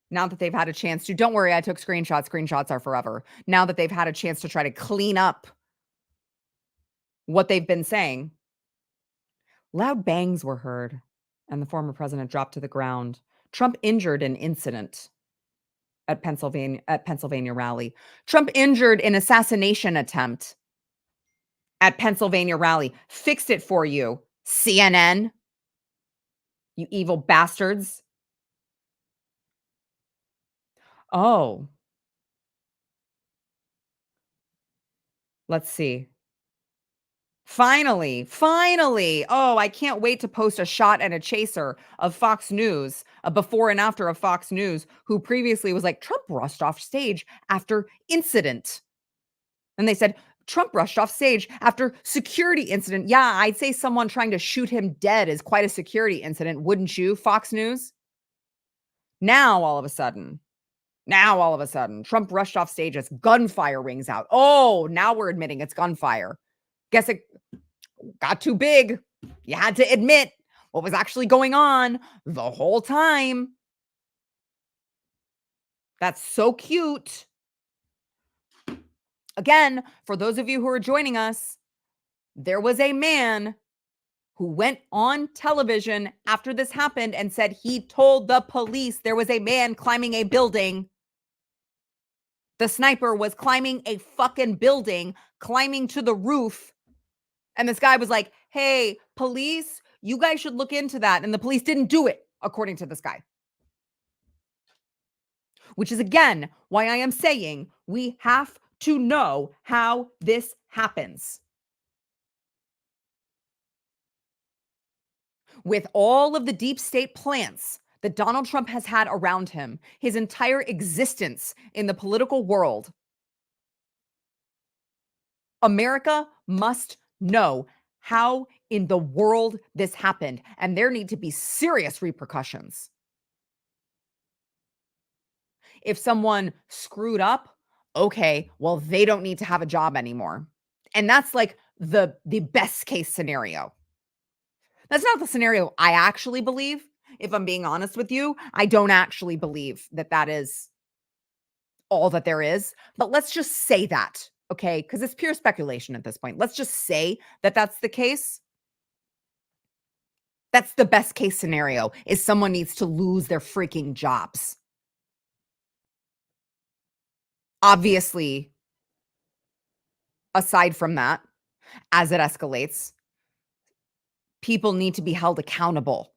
Now that they've had a chance to, don't worry, I took screenshots. Screenshots are forever. Now that they've had a chance to try to clean up what they've been saying, loud bangs were heard and the former president dropped to the ground. Trump injured in incident at Pennsylvania rally. Trump injured in assassination attempt at Pennsylvania rally. Fixed it for you, CNN. You evil bastards. Oh. Let's see. Finally. Oh, I can't wait to post a shot and a chaser of Fox News, a before and after of Fox News, who previously was like, Trump rushed off stage after incident. And they said, Trump rushed off stage after security incident. Yeah, I'd say someone trying to shoot him dead is quite a security incident, wouldn't you, Fox News? Now, all of a sudden, Trump rushed off stage as gunfire rings out. Oh, now we're admitting it's gunfire. Guess it got too big. You had to admit what was actually going on the whole time. That's so cute. Again, for those of you who are joining us, there was a man who went on television after this happened and said he told the police there was a man climbing a building. The sniper was climbing a fucking building, climbing to the roof. And this guy was like, hey, police, you guys should look into that. And the police didn't do it, according to this guy. Which is, again, why I am saying we have to know how this happens. With all of the deep state plants that Donald Trump has had around him, his entire existence in the political world, America must know how in the world this happened, and there need to be serious repercussions. If someone screwed up, okay, well, they don't need to have a job anymore. And that's like the best case scenario. That's not the scenario I actually believe. If I'm being honest with you, I don't actually believe that that is all that there is. But let's just say that, okay? Because it's pure speculation at this point. Let's just say that that's the case. That's the best case scenario, is someone needs to lose their freaking jobs. Obviously, aside from that, as it escalates, people need to be held accountable.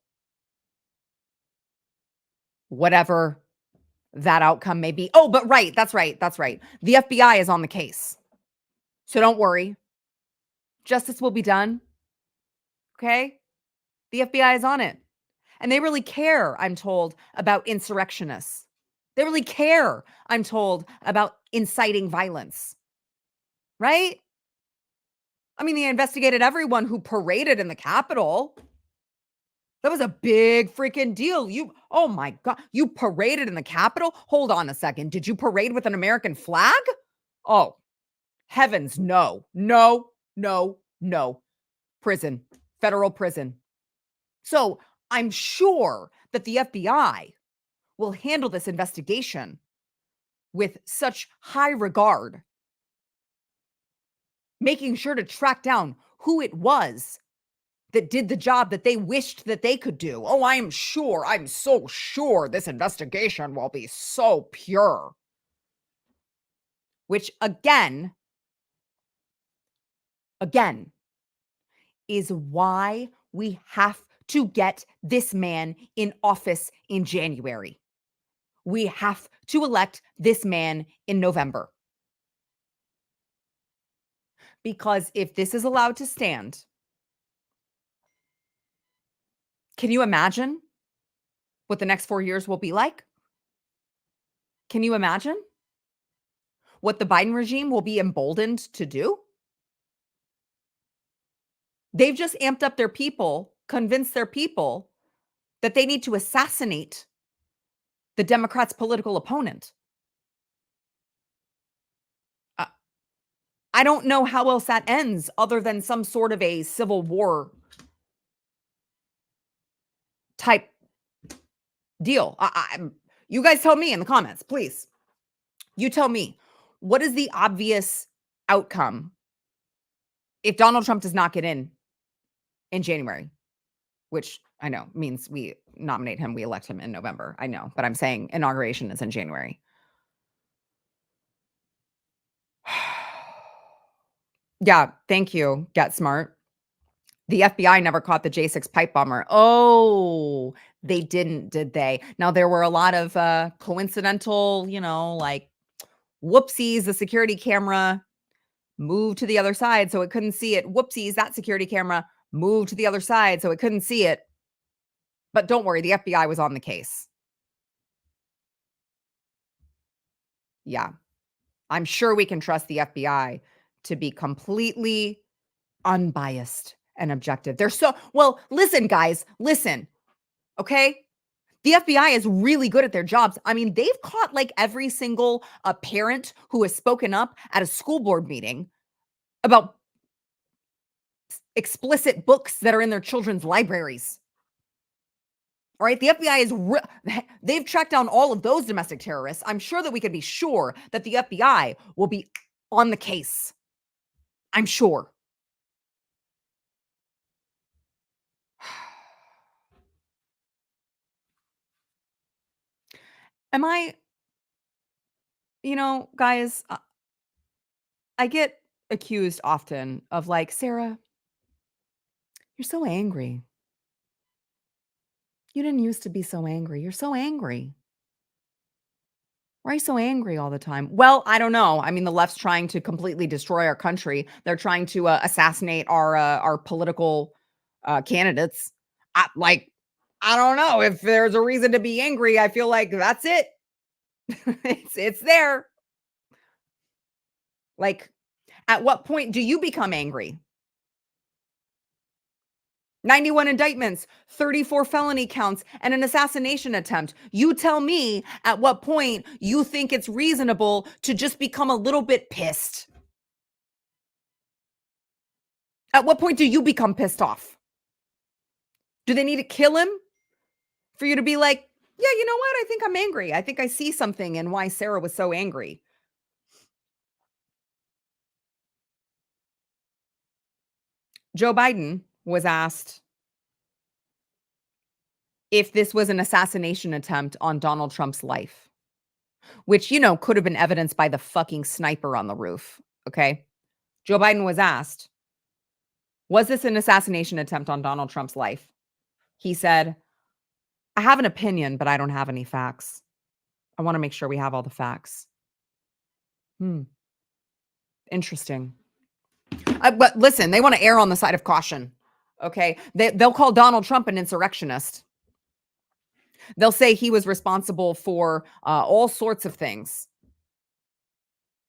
Whatever that outcome may be. Oh, but right, that's right. The FBI is on the case. So don't worry. Justice will be done. Okay? The FBI is on it. And they really care, I'm told, about insurrectionists. They really care, I'm told, about inciting violence. Right? I mean, they investigated everyone who paraded in the Capitol. That was a big freaking deal. Oh my God, you paraded in the Capitol? Hold on a second. Did you parade with an American flag? Oh, heavens, no. Prison, federal prison. So I'm sure that the FBI will handle this investigation with such high regard, making sure to track down who it was that did the job that they wished that they could do. Oh, I'm so sure this investigation will be so pure. Which, again, again, is why we have to get this man in office in January. We have to elect this man in November. Because if this is allowed to stand, can you imagine what the next 4 years will be like? Can you imagine what the Biden regime will be emboldened to do? They've just amped up their people, convinced their people that they need to assassinate the Democrats' political opponent. Uh, I don't know how else that ends other than some sort of a civil war type deal. You guys tell me in the comments, please. You tell me, what is the obvious outcome if Donald Trump does not get in January? Which I know means we nominate him, we elect him in November. I know, but I'm saying inauguration is in January. Yeah, thank you, Get Smart. The FBI never caught the J6 pipe bomber. Oh, they didn't, did they? Now there were a lot of coincidental, like whoopsies, the security camera moved to the other side so it couldn't see it. Whoopsies, that security camera moved to the other side so it couldn't see it. But don't worry, the FBI was on the case. Yeah. I'm sure we can trust the FBI to be completely unbiased and objective. They're so well, listen, guys, listen, okay? The FBI is really good at their jobs. I mean, they've caught like every single parent who has spoken up at a school board meeting about explicit books that are in their children's libraries. All right, the FBI they've tracked down all of those domestic terrorists. I'm sure that we can be sure that the FBI will be on the case. I'm sure. Am I, guys, I get accused often of like, Sarah, you're so angry. You didn't used to be so angry. You're so angry. Why are you so angry all the time? Well, I don't know. I mean, the left's trying to completely destroy our country. They're trying to assassinate our political candidates. I don't know if there's a reason to be angry. I feel like that's it. it's there. Like, at what point do you become angry? 91 indictments, 34 felony counts, and an assassination attempt. You tell me at what point you think it's reasonable to just become a little bit pissed. At what point do you become pissed off? Do they need to kill him for you to be like, yeah, you know what? I think I'm angry. I think I see something in why Sarah was so angry. Joe Biden was asked if this was an assassination attempt on Donald Trump's life, which, could have been evidenced by the fucking sniper on the roof. Okay. Joe Biden was asked, was this an assassination attempt on Donald Trump's life? He said, I have an opinion, but I don't have any facts. I want to make sure we have all the facts. Interesting. But listen, they want to err on the side of caution. Okay. They'll call Donald Trump an insurrectionist. They'll say he was responsible for all sorts of things.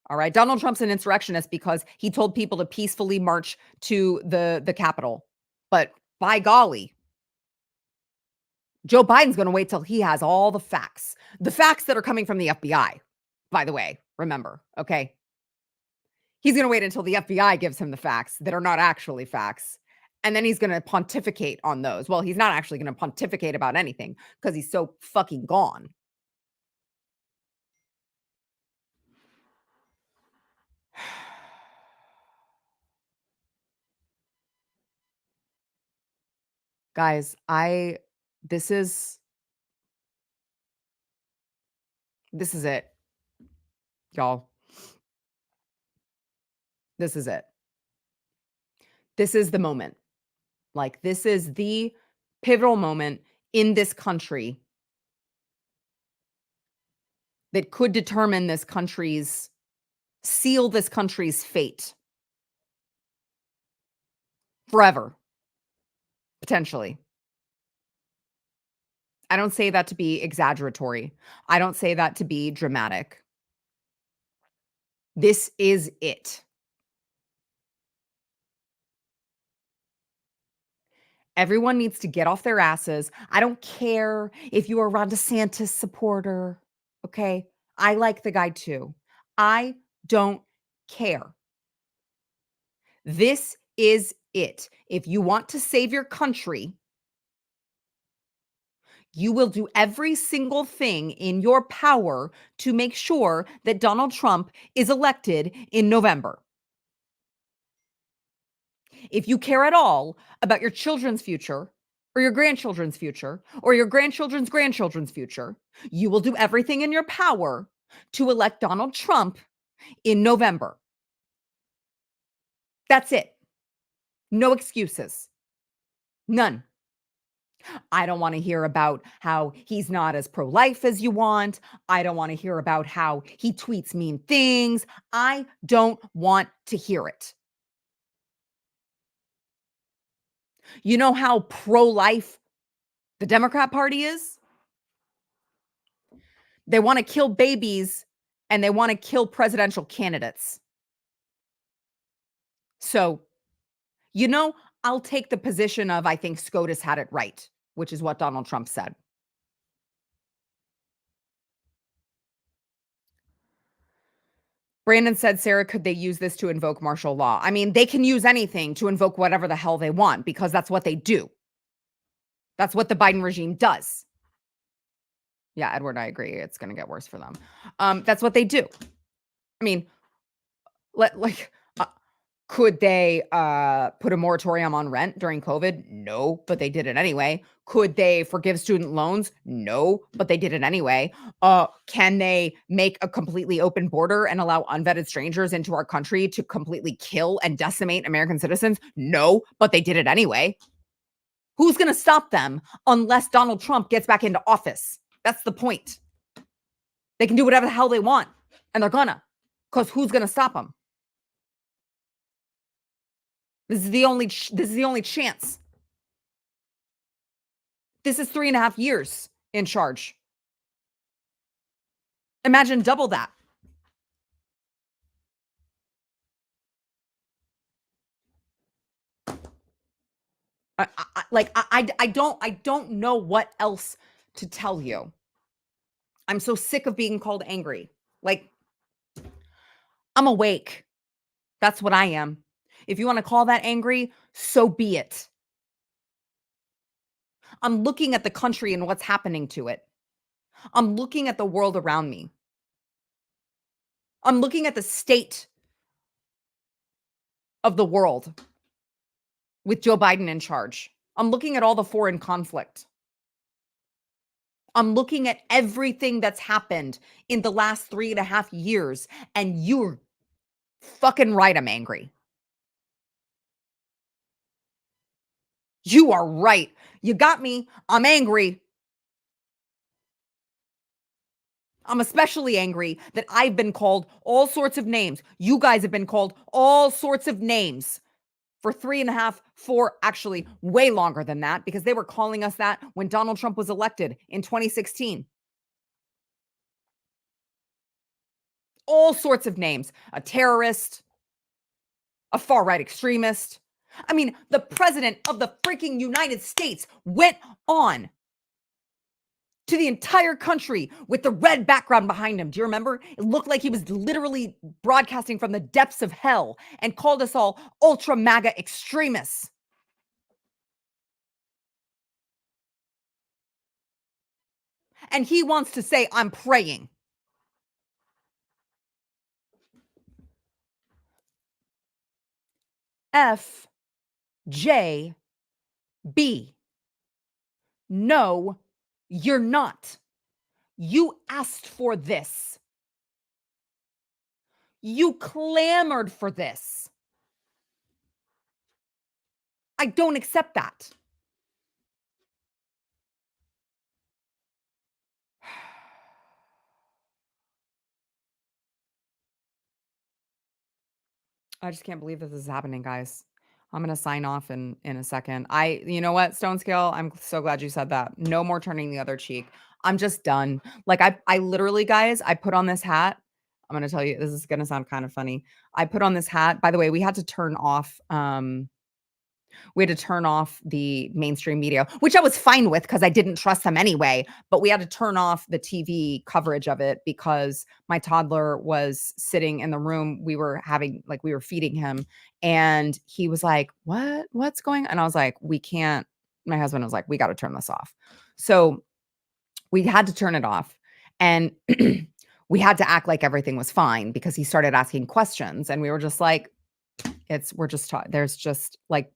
All right. Donald Trump's an insurrectionist because he told people to peacefully march to the Capitol. But by golly, Joe Biden's going to wait till he has all the facts that are coming from the FBI, by the way, remember, okay? He's going to wait until the FBI gives him the facts that are not actually facts. And then he's going to pontificate on those. Well, he's not actually going to pontificate about anything because he's so fucking gone. Guys, this is it, y'all. This is it. This is the moment. Like, this is the pivotal moment in this country that could determine this country's seal this country's fate forever, potentially. I don't say that to be exaggeratory. I don't say that to be dramatic. This is it. Everyone needs to get off their asses. I don't care if you're a Ron DeSantis supporter, okay? I like the guy too. I don't care. This is it. If you want to save your country, you will do every single thing in your power to make sure that Donald Trump is elected in November. If you care at all about your children's future or your grandchildren's future or your grandchildren's grandchildren's future, you will do everything in your power to elect Donald Trump in November. That's it. No excuses. None. I don't want to hear about how he's not as pro life as you want. I don't want to hear about how he tweets mean things. I don't want to hear it. You know how pro life the Democrat Party is? They want to kill babies and they want to kill presidential candidates. So, I'll take the position of I think SCOTUS had it right, which is what Donald Trump said. Brandon said, Sarah, could they use this to invoke martial law? I mean, they can use anything to invoke whatever the hell they want because that's what they do. That's what the Biden regime does. Yeah, Edward, I agree. It's going to get worse for them. That's what they do. I mean, could they put a moratorium on rent during COVID? No, but they did it anyway. Could they forgive student loans? No, but they did it anyway. Can they make a completely open border and allow unvetted strangers into our country to completely kill and decimate American citizens? No, but they did it anyway. Who's going to stop them unless Donald Trump gets back into office? That's the point. They can do whatever the hell they want, and they're gonna, because who's going to stop them? This is the only chance. This is 3.5 years in charge. Imagine double that. I don't know what else to tell you. I'm so sick of being called angry. Like, I'm awake. That's what I am. If you want to call that angry, so be it. I'm looking at the country and what's happening to it. I'm looking at the world around me. I'm looking at the state of the world with Joe Biden in charge. I'm looking at all the foreign conflict. I'm looking at everything that's happened in the last 3.5 years, and you're fucking right. I'm angry. You are right. You got me. I'm angry. I'm especially angry that I've been called all sorts of names. You guys have been called all sorts of names for 3.5, 4, actually way longer than that, because they were calling us that when Donald Trump was elected in 2016. All sorts of names. A terrorist, a far-right extremist. I mean, the president of the freaking United States went on to the entire country with the red background behind him. Do you remember? It looked like he was literally broadcasting from the depths of hell and called us all ultra MAGA extremists. And he wants to say, I'm praying. F, J, B. No, you're not. You asked for this. You clamored for this. I don't accept that. I just can't believe this is happening, guys. I'm gonna sign off in a second. You know what, Stone Scale? I'm so glad you said that. No more turning the other cheek. I'm just done. Like I literally, guys, I put on this hat. I'm gonna tell you, this is gonna sound kind of funny. I put on this hat. By the way, we had to turn off the mainstream media, which I was fine with because I didn't trust them anyway. But we had to turn off the TV coverage of it because my toddler was sitting in the room. We were feeding him, and he was like, "What? What's going on?" And I was like, "We can't." My husband was like, "We got to turn this off." So we had to turn it off. And we had to act like everything was fine because he started asking questions. And we were just like, there's just like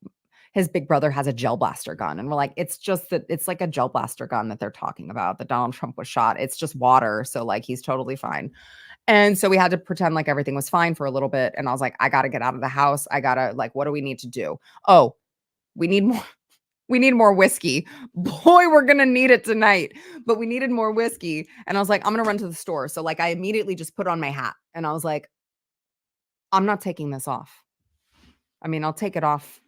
his big brother has a gel blaster gun. And we're like, it's just that it's like a gel blaster gun that they're talking about that Donald Trump was shot. It's just water. So like he's totally fine. And so we had to pretend like everything was fine for a little bit. And I was like, I got to get out of the house. What do we need to do? Oh, we need more. We need more whiskey. Boy, we're gonna need it tonight. But we needed more whiskey. And I was like, I'm gonna run to the store. So like I immediately just put on my hat and I was like, I'm not taking this off. I mean, I'll take it off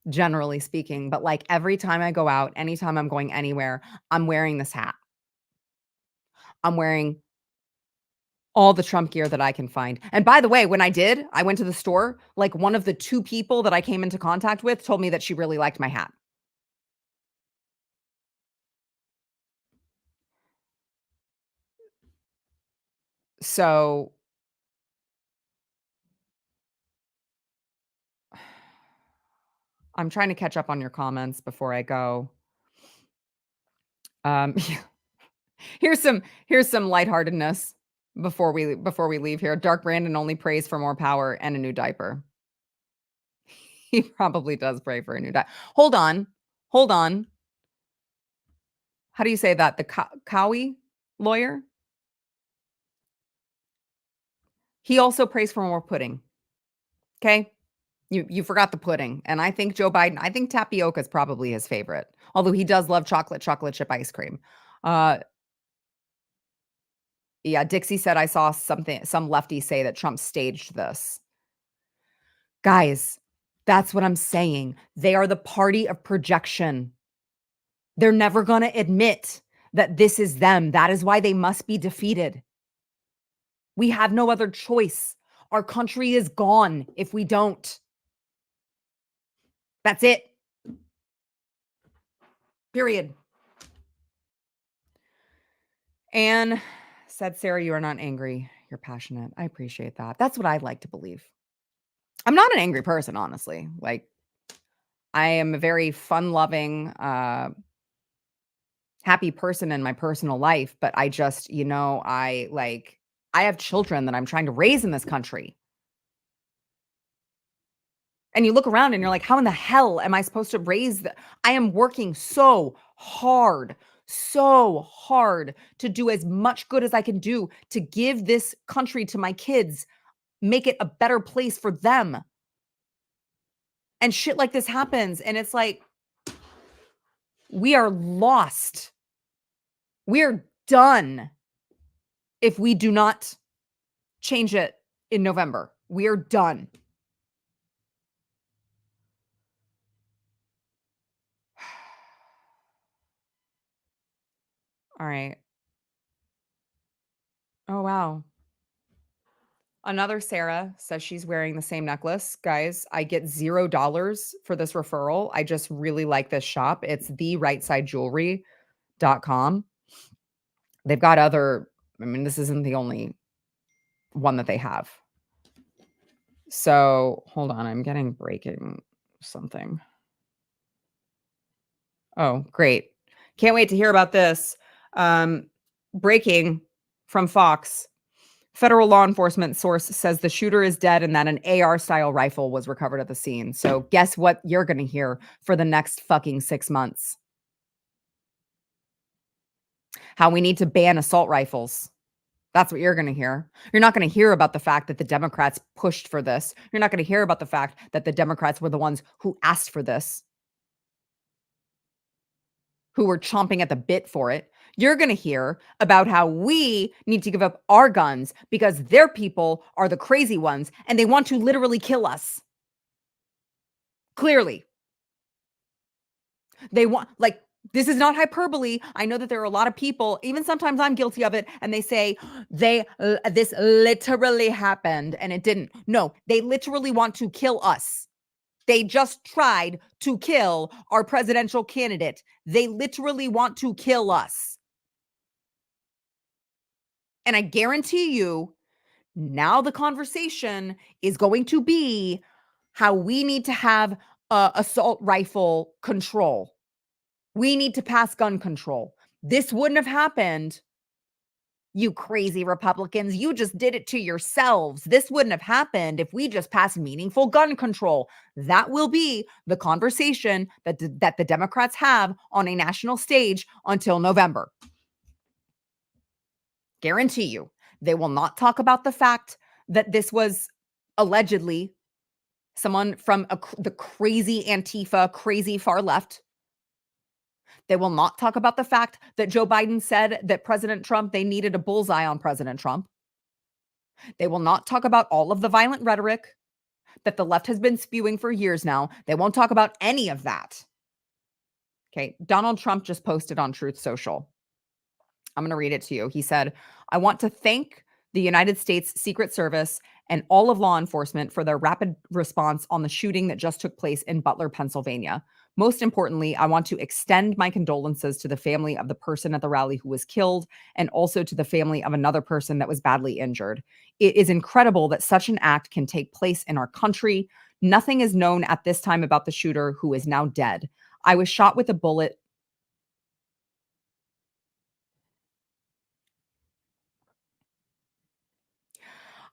generally speaking, but like every time I go out, anytime I'm going anywhere, I'm wearing this hat. I'm wearing all the Trump gear that I can find. And by the way, when I went to the store, like one of the two people that I came into contact with told me that she really liked my hat. So I'm trying to catch up on your comments before I go. Um, here's some lightheartedness before we leave here. Dark Brandon only prays for more power and a new diaper. He probably does pray for a new diaper. Hold on, hold on. How do you say that? The Cowie lawyer. He also prays for more pudding. Okay, you forgot the pudding, and I think Joe Biden. I think tapioca is probably his favorite, although he does love chocolate chip ice cream. Uh, Yeah, Dixie said I saw some lefties say that Trump staged this. Guys, that's what I'm saying. They are the party of projection. They're never going to admit that this is them. That is why they must be defeated. We have no other choice. Our country is gone if we don't. That's it. Period. And said, Sarah, you are not angry. You're passionate. I appreciate that. That's what I like to believe. I'm not an angry person, honestly. Like, I am a very fun-loving, happy person in my personal life, but I just, I have children that I'm trying to raise in this country. And you look around and you're like, how in the hell am I supposed to raise I am working so hard to do as much good as I can do to give this country to my kids, make it a better place for them. And shit like this happens. And it's like, we are lost. We're done if we do not change it in November. We're done. All right. Oh, wow. Another Sarah says she's wearing the same necklace. Guys, I get $0 for this referral. I just really like this shop. It's therightsidejewelry.com. They've got this isn't the only one that they have. So hold on, I'm getting breaking something. Oh, great. Can't wait to hear about this. Breaking from Fox. Federal law enforcement source says the shooter is dead and that an AR-style rifle was recovered at the scene. So guess what you're going to hear for the next fucking 6 months? How we need to ban assault rifles. That's what you're gonna hear. You're not gonna hear about the fact that the Democrats pushed for this. You're not gonna hear about the fact that the Democrats were the ones who asked for this, who were chomping at the bit for it. You're gonna hear about how we need to give up our guns because their people are the crazy ones and they want to literally kill us. Clearly. They want like this is not hyperbole. I know that there are a lot of people, even sometimes I'm guilty of it, and they say this literally happened and it didn't. No, they literally want to kill us. They just tried to kill our presidential candidate. They literally want to kill us. And I guarantee you, now the conversation is going to be how we need to have assault rifle control. We need to pass gun control. This wouldn't have happened, you crazy Republicans. You just did it to yourselves. This wouldn't have happened if we just passed meaningful gun control. That will be the conversation that the Democrats have on a national stage until November. Guarantee you. They will not talk about the fact that this was allegedly someone from the crazy Antifa, crazy far left. They will not talk about the fact that Joe Biden said that President Trump, they needed a bullseye on President Trump. They will not talk about all of the violent rhetoric that the left has been spewing for years now. They won't talk about any of that. Okay. Donald Trump just posted on Truth Social. I'm going to read it to you. He said, I want to thank the United States Secret Service and all of law enforcement for their rapid response on the shooting that just took place in Butler, Pennsylvania. Most importantly, I want to extend my condolences to the family of the person at the rally who was killed and also to the family of another person that was badly injured. It is incredible that such an act can take place in our country. Nothing is known at this time about the shooter who is now dead. I was shot with a bullet.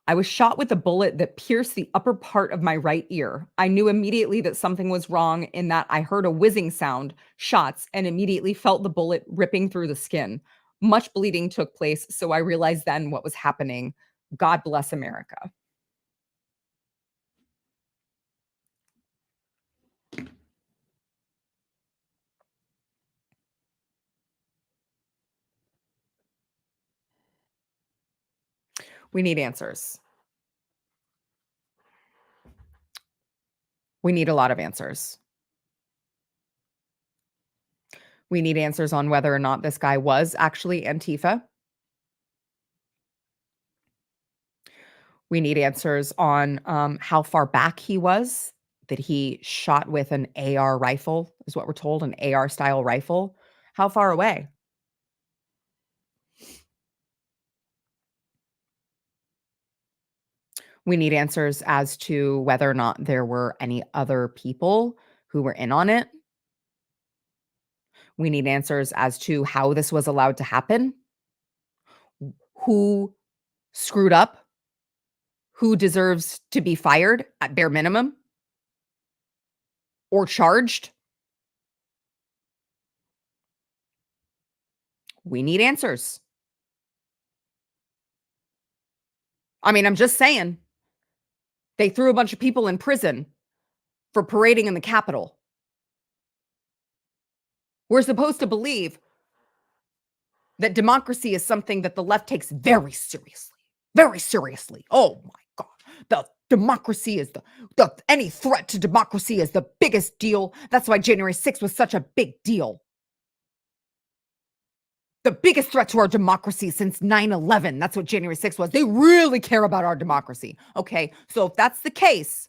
I was shot with a bullet that pierced the upper part of my right ear. I knew immediately that something was wrong in that I heard a whizzing sound, shots, and immediately felt the bullet ripping through the skin. Much bleeding took place, so I realized then what was happening. God bless America. We need answers. We need a lot of answers. We need answers on whether or not this guy was actually Antifa. We need answers on how far back he was, that he shot with an AR rifle, is what we're told, an AR style rifle. How far away? We need answers as to whether or not there were any other people who were in on it. We need answers as to how this was allowed to happen, who screwed up, who deserves to be fired at bare minimum or charged. We need answers. I mean, I'm just saying, they threw a bunch of people in prison for parading in the Capitol. We're supposed to believe that democracy is something that the left takes very seriously. Very seriously. Oh my God. The democracy is the any threat to democracy is the biggest deal. That's why January 6th was such a big deal. The biggest threat to our democracy since 9/11. That's what January 6th was. They really care about our democracy. Okay. So if that's the case,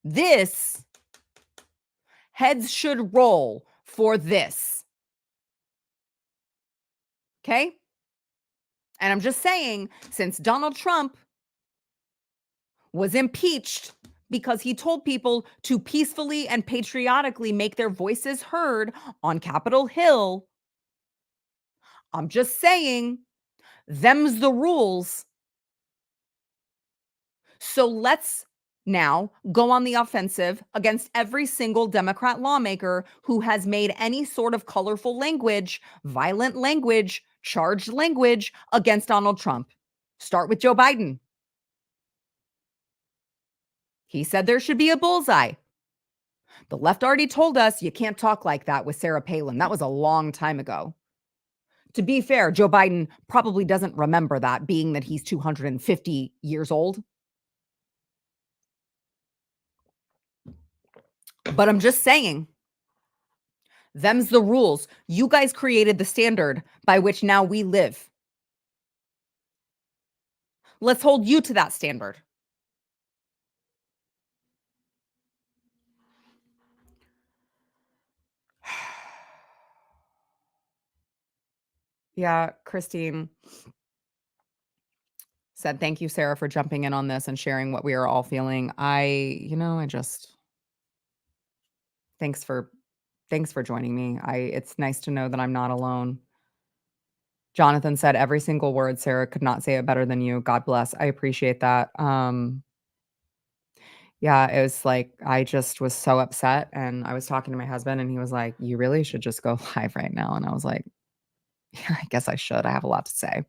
this heads should roll for this. Okay? And I'm just saying, since Donald Trump was impeached because he told people to peacefully and patriotically make their voices heard on Capitol Hill, I'm just saying, them's the rules. So let's now go on the offensive against every single Democrat lawmaker who has made any sort of colorful language, violent language, charged language against Donald Trump. Start with Joe Biden. He said there should be a bullseye. The left already told us you can't talk like that with Sarah Palin. That was a long time ago. To be fair, Joe Biden probably doesn't remember that, being that he's 250 years old. But I'm just saying, them's the rules. You guys created the standard by which now we live. Let's hold you to that standard. Yeah, Christine said, "Thank you, Sarah, for jumping in on this and sharing what we are all feeling." I just thanks for thanks for joining me. It's nice to know that I'm not alone. Jonathan said, "Every single word, Sarah could not say it better than you. God bless." I appreciate that. Yeah, it was like I just was so upset, and I was talking to my husband, and he was like, "You really should just go live right now." And I was like, "Yeah, I guess I should. I have a lot to say."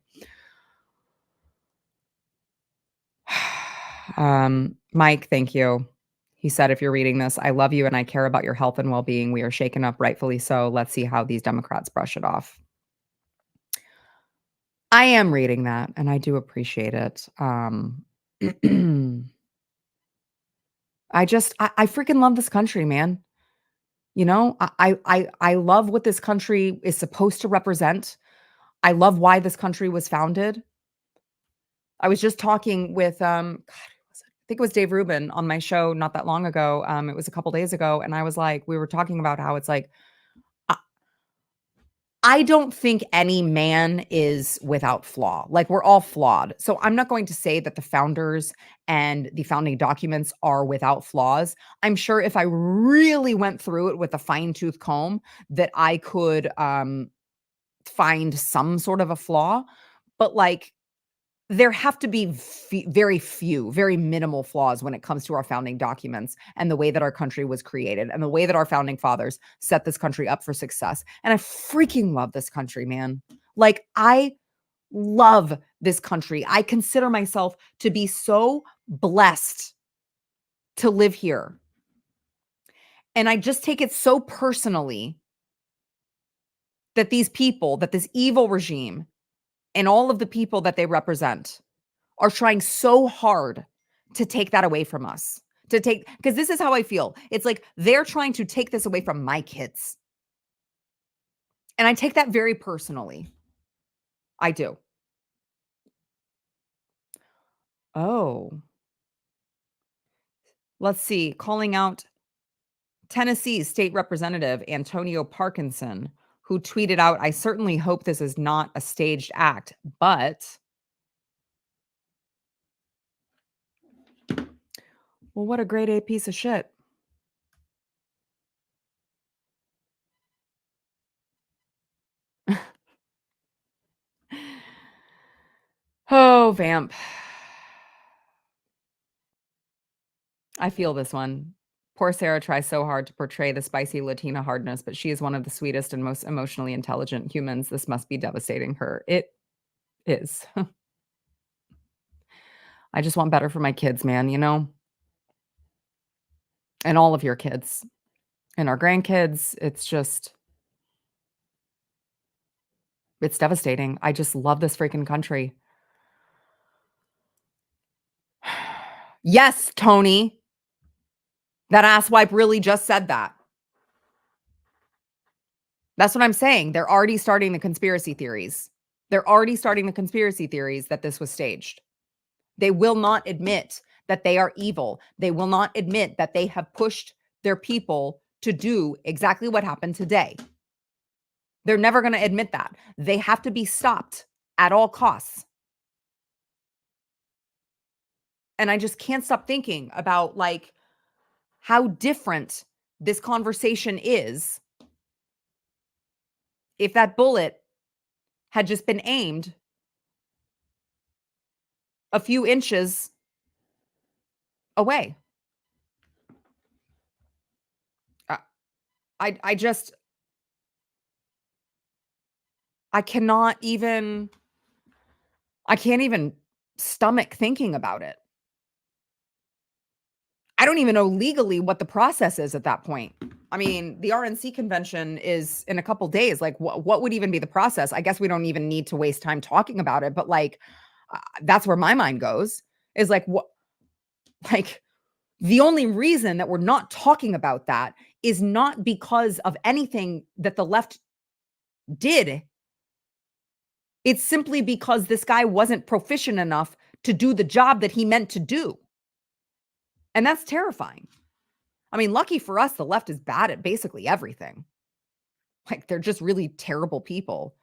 Mike, thank you. He said, "If you're reading this, I love you and I care about your health and well-being. We are shaken up, rightfully so. Let's see how these Democrats brush it off." I am reading that, and I do appreciate it. I freaking love this country, man. I love what this country is supposed to represent. I love why this country was founded. I was just talking with, God, who was it? I think it was Dave Rubin on my show not that long ago. It was a couple days ago, and I was like, we were talking about how it's like, I I don't think any man is without flaw. Like, we're all flawed. So I'm not going to say that the founders and the founding documents are without flaws. I'm sure if I really went through it with a fine-tooth comb, that I could find some sort of a flaw. But like, there have to be very few, very minimal flaws when it comes to our founding documents and the way that our country was created and the way that our founding fathers set this country up for success. And I freaking love this country, man. Like, I love this country. I consider myself to be so blessed to live here. And I just take it so personally that these people, that this evil regime and all of the people that they represent are trying so hard to take that away from us. Because this is how I feel. It's like they're trying to take this away from my kids. And I take that very personally. I do. Oh, let's see. Calling out Tennessee State Representative Antonio Parkinson, who tweeted out, "I certainly hope this is not a staged act, but..." Well, what a grade A piece of shit. Oh, vamp. I feel this one. Poor Sarah tries so hard to portray the spicy Latina hardness, but she is one of the sweetest and most emotionally intelligent humans. This must be devastating her. It is. I just want better for my kids, man, and all of your kids and our grandkids. It's devastating. I just love this freaking country. Yes, Tony. That asswipe really just said that. That's what I'm saying. They're already starting the conspiracy theories. They're already starting the conspiracy theories that this was staged. They will not admit that they are evil. They will not admit that they have pushed their people to do exactly what happened today. They're never going to admit that. They have to be stopped at all costs. And I just can't stop thinking about like how different this conversation is if that bullet had just been aimed a few inches away. I just I cannot even I can't even stomach thinking about it. I don't even know legally what the process is at that point. I mean, the RNC convention is in a couple days. Like, what would even be the process? I guess we don't even need to waste time talking about it. But like, that's where my mind goes. Is like what? Like the only reason that we're not talking about that is not because of anything that the left did. It's simply because this guy wasn't proficient enough to do the job that he meant to do, and that's terrifying. I mean, lucky for us, the left is bad at basically everything. Like, they're just really terrible people.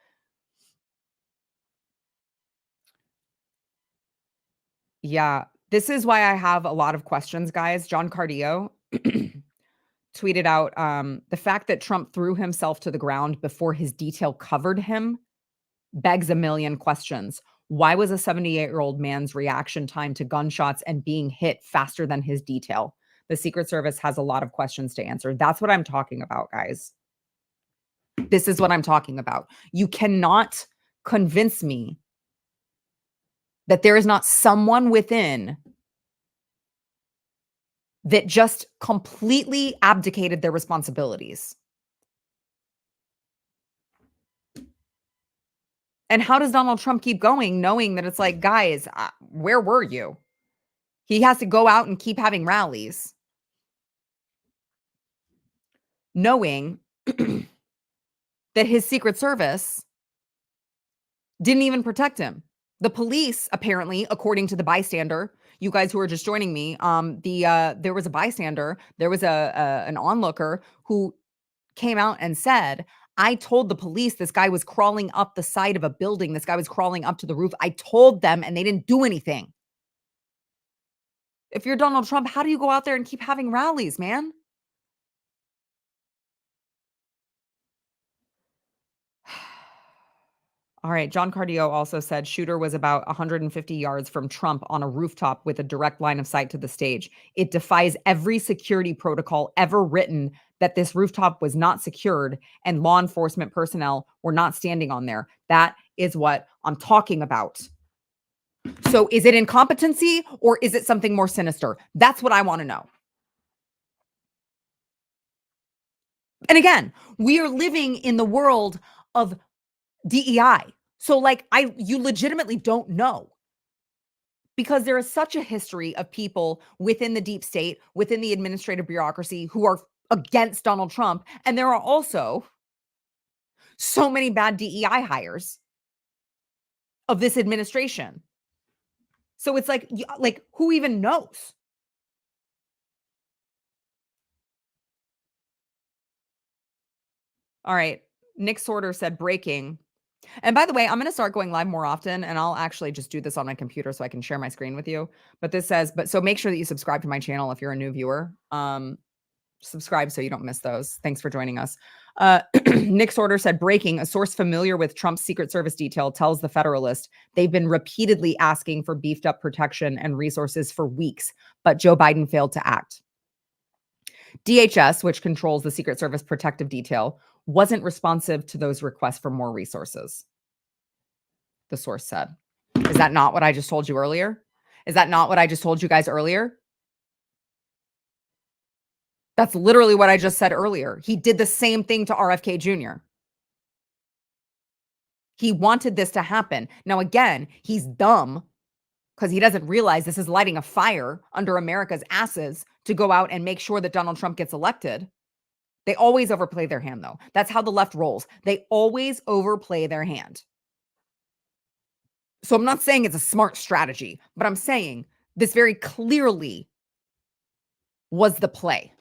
Yeah. This is why I have a lot of questions, guys. John Cardio tweeted out the fact that Trump threw himself to the ground before his detail covered him begs a million questions. Why was a 78-year-old man's reaction time to gunshots and being hit faster than his detail? The Secret Service has a lot of questions to answer. That's what I'm talking about, guys. This is what I'm talking about. You cannot convince me that there is not someone within that just completely abdicated their responsibilities. And how does Donald Trump keep going knowing that it's like, guys, where were you? He has to go out and keep having rallies, knowing that his Secret Service didn't even protect him. The police, apparently, according to the bystander, you guys who are just joining me, there was a bystander, there was an onlooker who came out and said, I told the police this guy was crawling up the side of a building. This guy was crawling up to the roof. I told them and they didn't do anything. If you're Donald Trump, how do you go out there and keep having rallies, man? All right. John Cardio also said shooter was about 150 yards from Trump on a rooftop with a direct line of sight to the stage. It defies every security protocol ever written that this rooftop was not secured and law enforcement personnel were not standing on there. That is what I'm talking about. So is it incompetency or is it something more sinister? That's what I want to know. And again, we are living in the world of DEI. So like you legitimately don't know because there is such a history of people within the deep state, within the administrative bureaucracy who are against Donald Trump. And there are also so many bad DEI hires of this administration. So it's like who even knows? All right. Nick Sorter said breaking. And by the way, I'm going to start going live more often and I'll actually just do this on my computer so I can share my screen with you. But this says, but so make sure that you subscribe to my channel if you're a new viewer. Subscribe so you don't miss those. Thanks for joining us. Nick Sorter said breaking. A source familiar with Trump's Secret Service detail tells the Federalist they've been repeatedly asking for beefed up protection and resources for weeks, but Joe Biden failed to act. DHS, which controls the Secret Service protective detail, wasn't responsive to those requests for more resources, the source said. Is that not what I just told you earlier? Is that not what I just told you guys earlier? That's literally what I just said earlier. He did the same thing to RFK Jr. He wanted this to happen. Now, again, he's dumb because he doesn't realize this is lighting a fire under America's asses to go out and make sure that Donald Trump gets elected. They always overplay their hand, though. That's how the left rolls. They always overplay their hand. So I'm not saying it's a smart strategy, but I'm saying this very clearly was the play.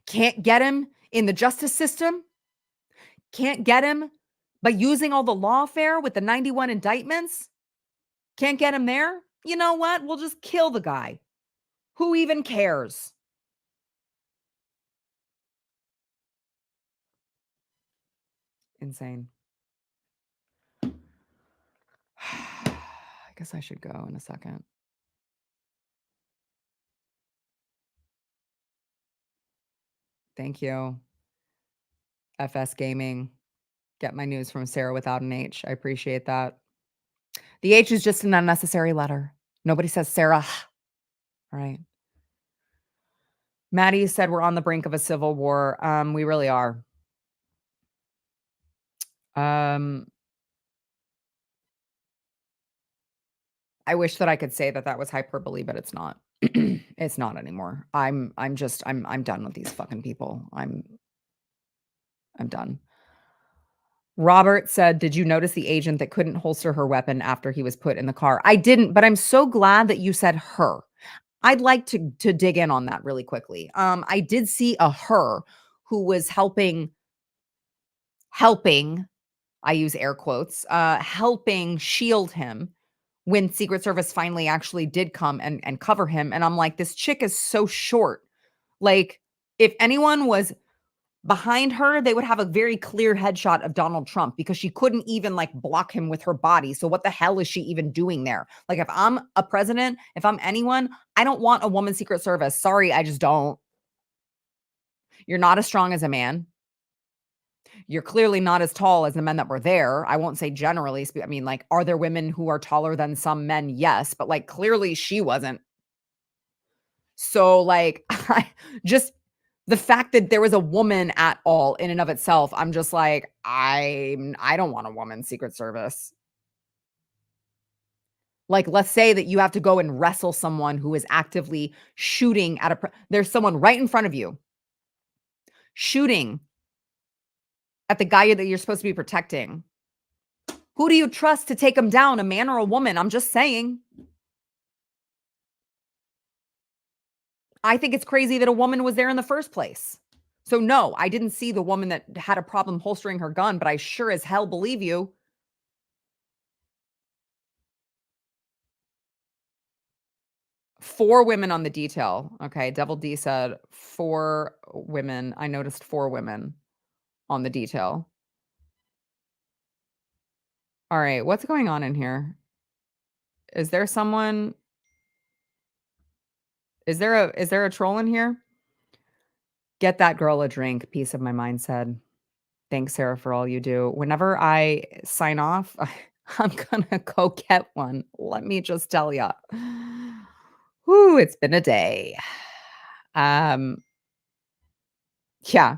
Can't get him in the justice system. Can't get him by using all the lawfare with the 91 indictments. Can't get him there. You know what? We'll just kill the guy. Who even cares? Insane. I guess I should go in a second. Thank you. FS Gaming. Get my news from Sarah without an H. I appreciate that. The H is just an unnecessary letter. Nobody says Sarah. Right. Maddie said we're on the brink of a civil war. We really are. Um, I wish that I could say that that was hyperbole, but it's not. It's not anymore. I'm done with these fucking people. I'm done. Robert said, "Did you notice the agent that couldn't holster her weapon after he was put in the car?" I didn't, but I'm so glad that you said her. I'd like to dig in on that really quickly. I did see a her who was helping, I use air quotes, helping shield him when Secret Service finally actually did come and cover him. And I'm like, this chick is so short. Like, if anyone was behind her, they would have a very clear headshot of Donald Trump because she couldn't even like block him with her body. So what the hell is she even doing there? Like, if I'm a president, if I'm anyone, I don't want a woman Secret Service. Sorry, I just don't. You're not as strong as a man. You're clearly not as tall as the men that were there. I won't say generally. I mean, like, are there women who are taller than some men? Yes, but like clearly she wasn't. So like, just the fact that there was a woman at all in and of itself, I'm just like, I don't want a woman Secret Service. Like, let's say that you have to go and wrestle someone who is actively shooting at there's someone right in front of you shooting at the guy that you're supposed to be protecting. Who do you trust to take him down, a man or a woman? I'm just saying. I think it's crazy that a woman was there in the first place. So no, I didn't see the woman that had a problem holstering her gun, but I sure as hell believe you. Four women on the detail. Okay, Devil D said 4 women. I noticed 4 women on the detail. All right, what's going on in here? Is there someone is there a troll in here? Get that girl a drink, Piece of My Mind said. Thanks, Sarah, for all you do. Whenever I sign off, I'm gonna go get one. Let me just tell ya. Whoo, it's been a day. Um, yeah.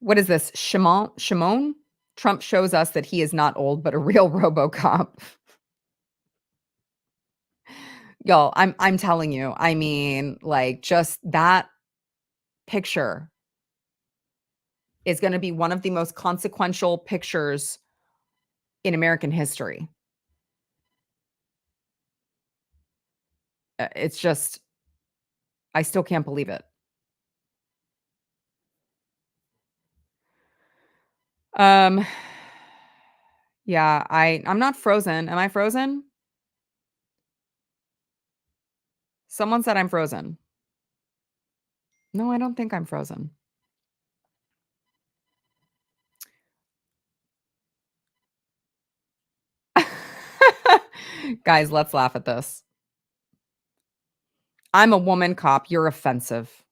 What is this? Shimon? Trump shows us that he is not old, but a real RoboCop. Y'all, I'm telling you. I mean, like, just that picture is gonna be one of the most consequential pictures in American history. It's just I still can't believe it. Um, yeah, I'm not frozen. Am I frozen? Someone said I'm frozen. No, I don't think I'm frozen. Guys, let's laugh at this. I'm a woman cop. You're offensive.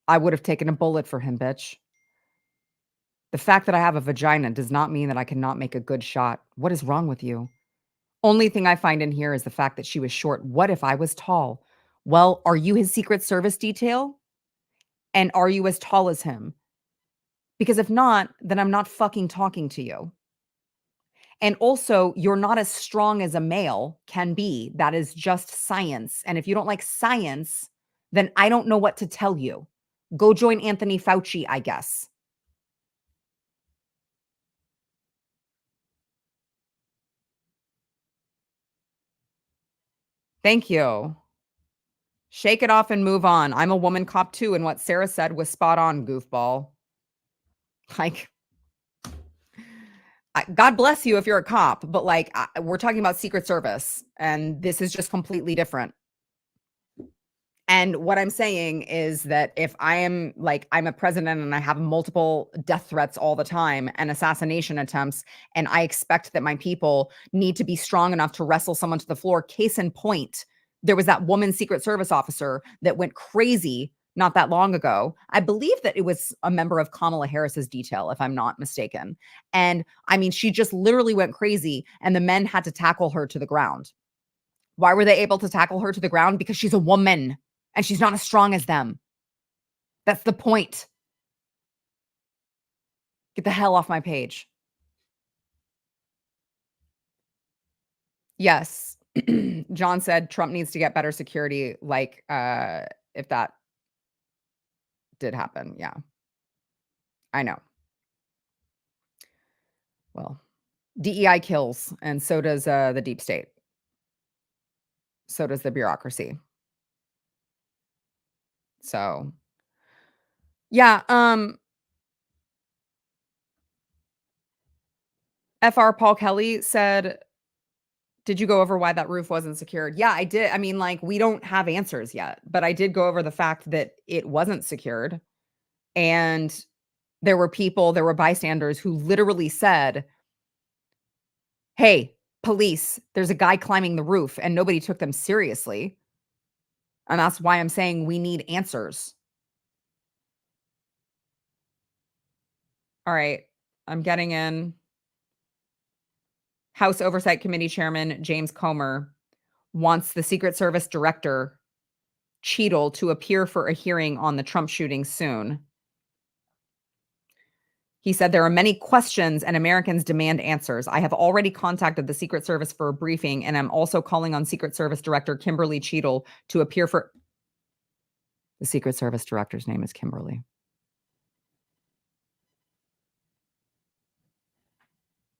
I would have taken a bullet for him, bitch. The fact that I have a vagina does not mean that I cannot make a good shot. What is wrong with you? Only thing I find in here is the fact that she was short. What if I was tall? Well, are you his Secret Service detail? And are you as tall as him? Because if not, then I'm not fucking talking to you. And also, you're not as strong as a male can be. That is just science. And if you don't like science, then I don't know what to tell you. Go join Anthony Fauci, I guess. Thank you. Shake it off and move on. I'm a woman cop too, and what Sarah said was spot on, goofball. Like, God bless you if you're a cop, but like, we're talking about Secret Service, and this is just completely different. And what I'm saying is that if I am like, I'm a president and I have multiple death threats all the time and assassination attempts, and I expect that my people need to be strong enough to wrestle someone to the floor, case in point, There was that woman Secret Service officer that went crazy not that long ago. I believe that it was a member of Kamala Harris's detail, if I'm not mistaken. And I mean, she just literally went crazy and the men had to tackle her to the ground. Why were they able to tackle her to the ground? Because she's a woman and she's not as strong as them. That's the point. Get the hell off my page. Yes. John said Trump needs to get better security, like, if that did happen. Yeah. I know. Well, DEI kills, and so does, the deep state. So does the bureaucracy. So, yeah, FR Paul Kelly said, "Did you go over why that roof wasn't secured?" Yeah, I did. I mean, like, we don't have answers yet, but I did go over the fact that it wasn't secured, and there were bystanders who literally said, "Hey, police, there's a guy climbing the roof," and nobody took them seriously, and that's why I'm saying we need answers. All right, I'm getting in. House Oversight Committee Chairman James Comer wants the Secret Service Director, Cheadle, to appear for a hearing on the Trump shooting soon. He said, "There are many questions and Americans demand answers. I have already contacted the Secret Service for a briefing, and I'm also calling on Secret Service Director Kimberly Cheadle to appear for..." The Secret Service Director's name is Kimberly.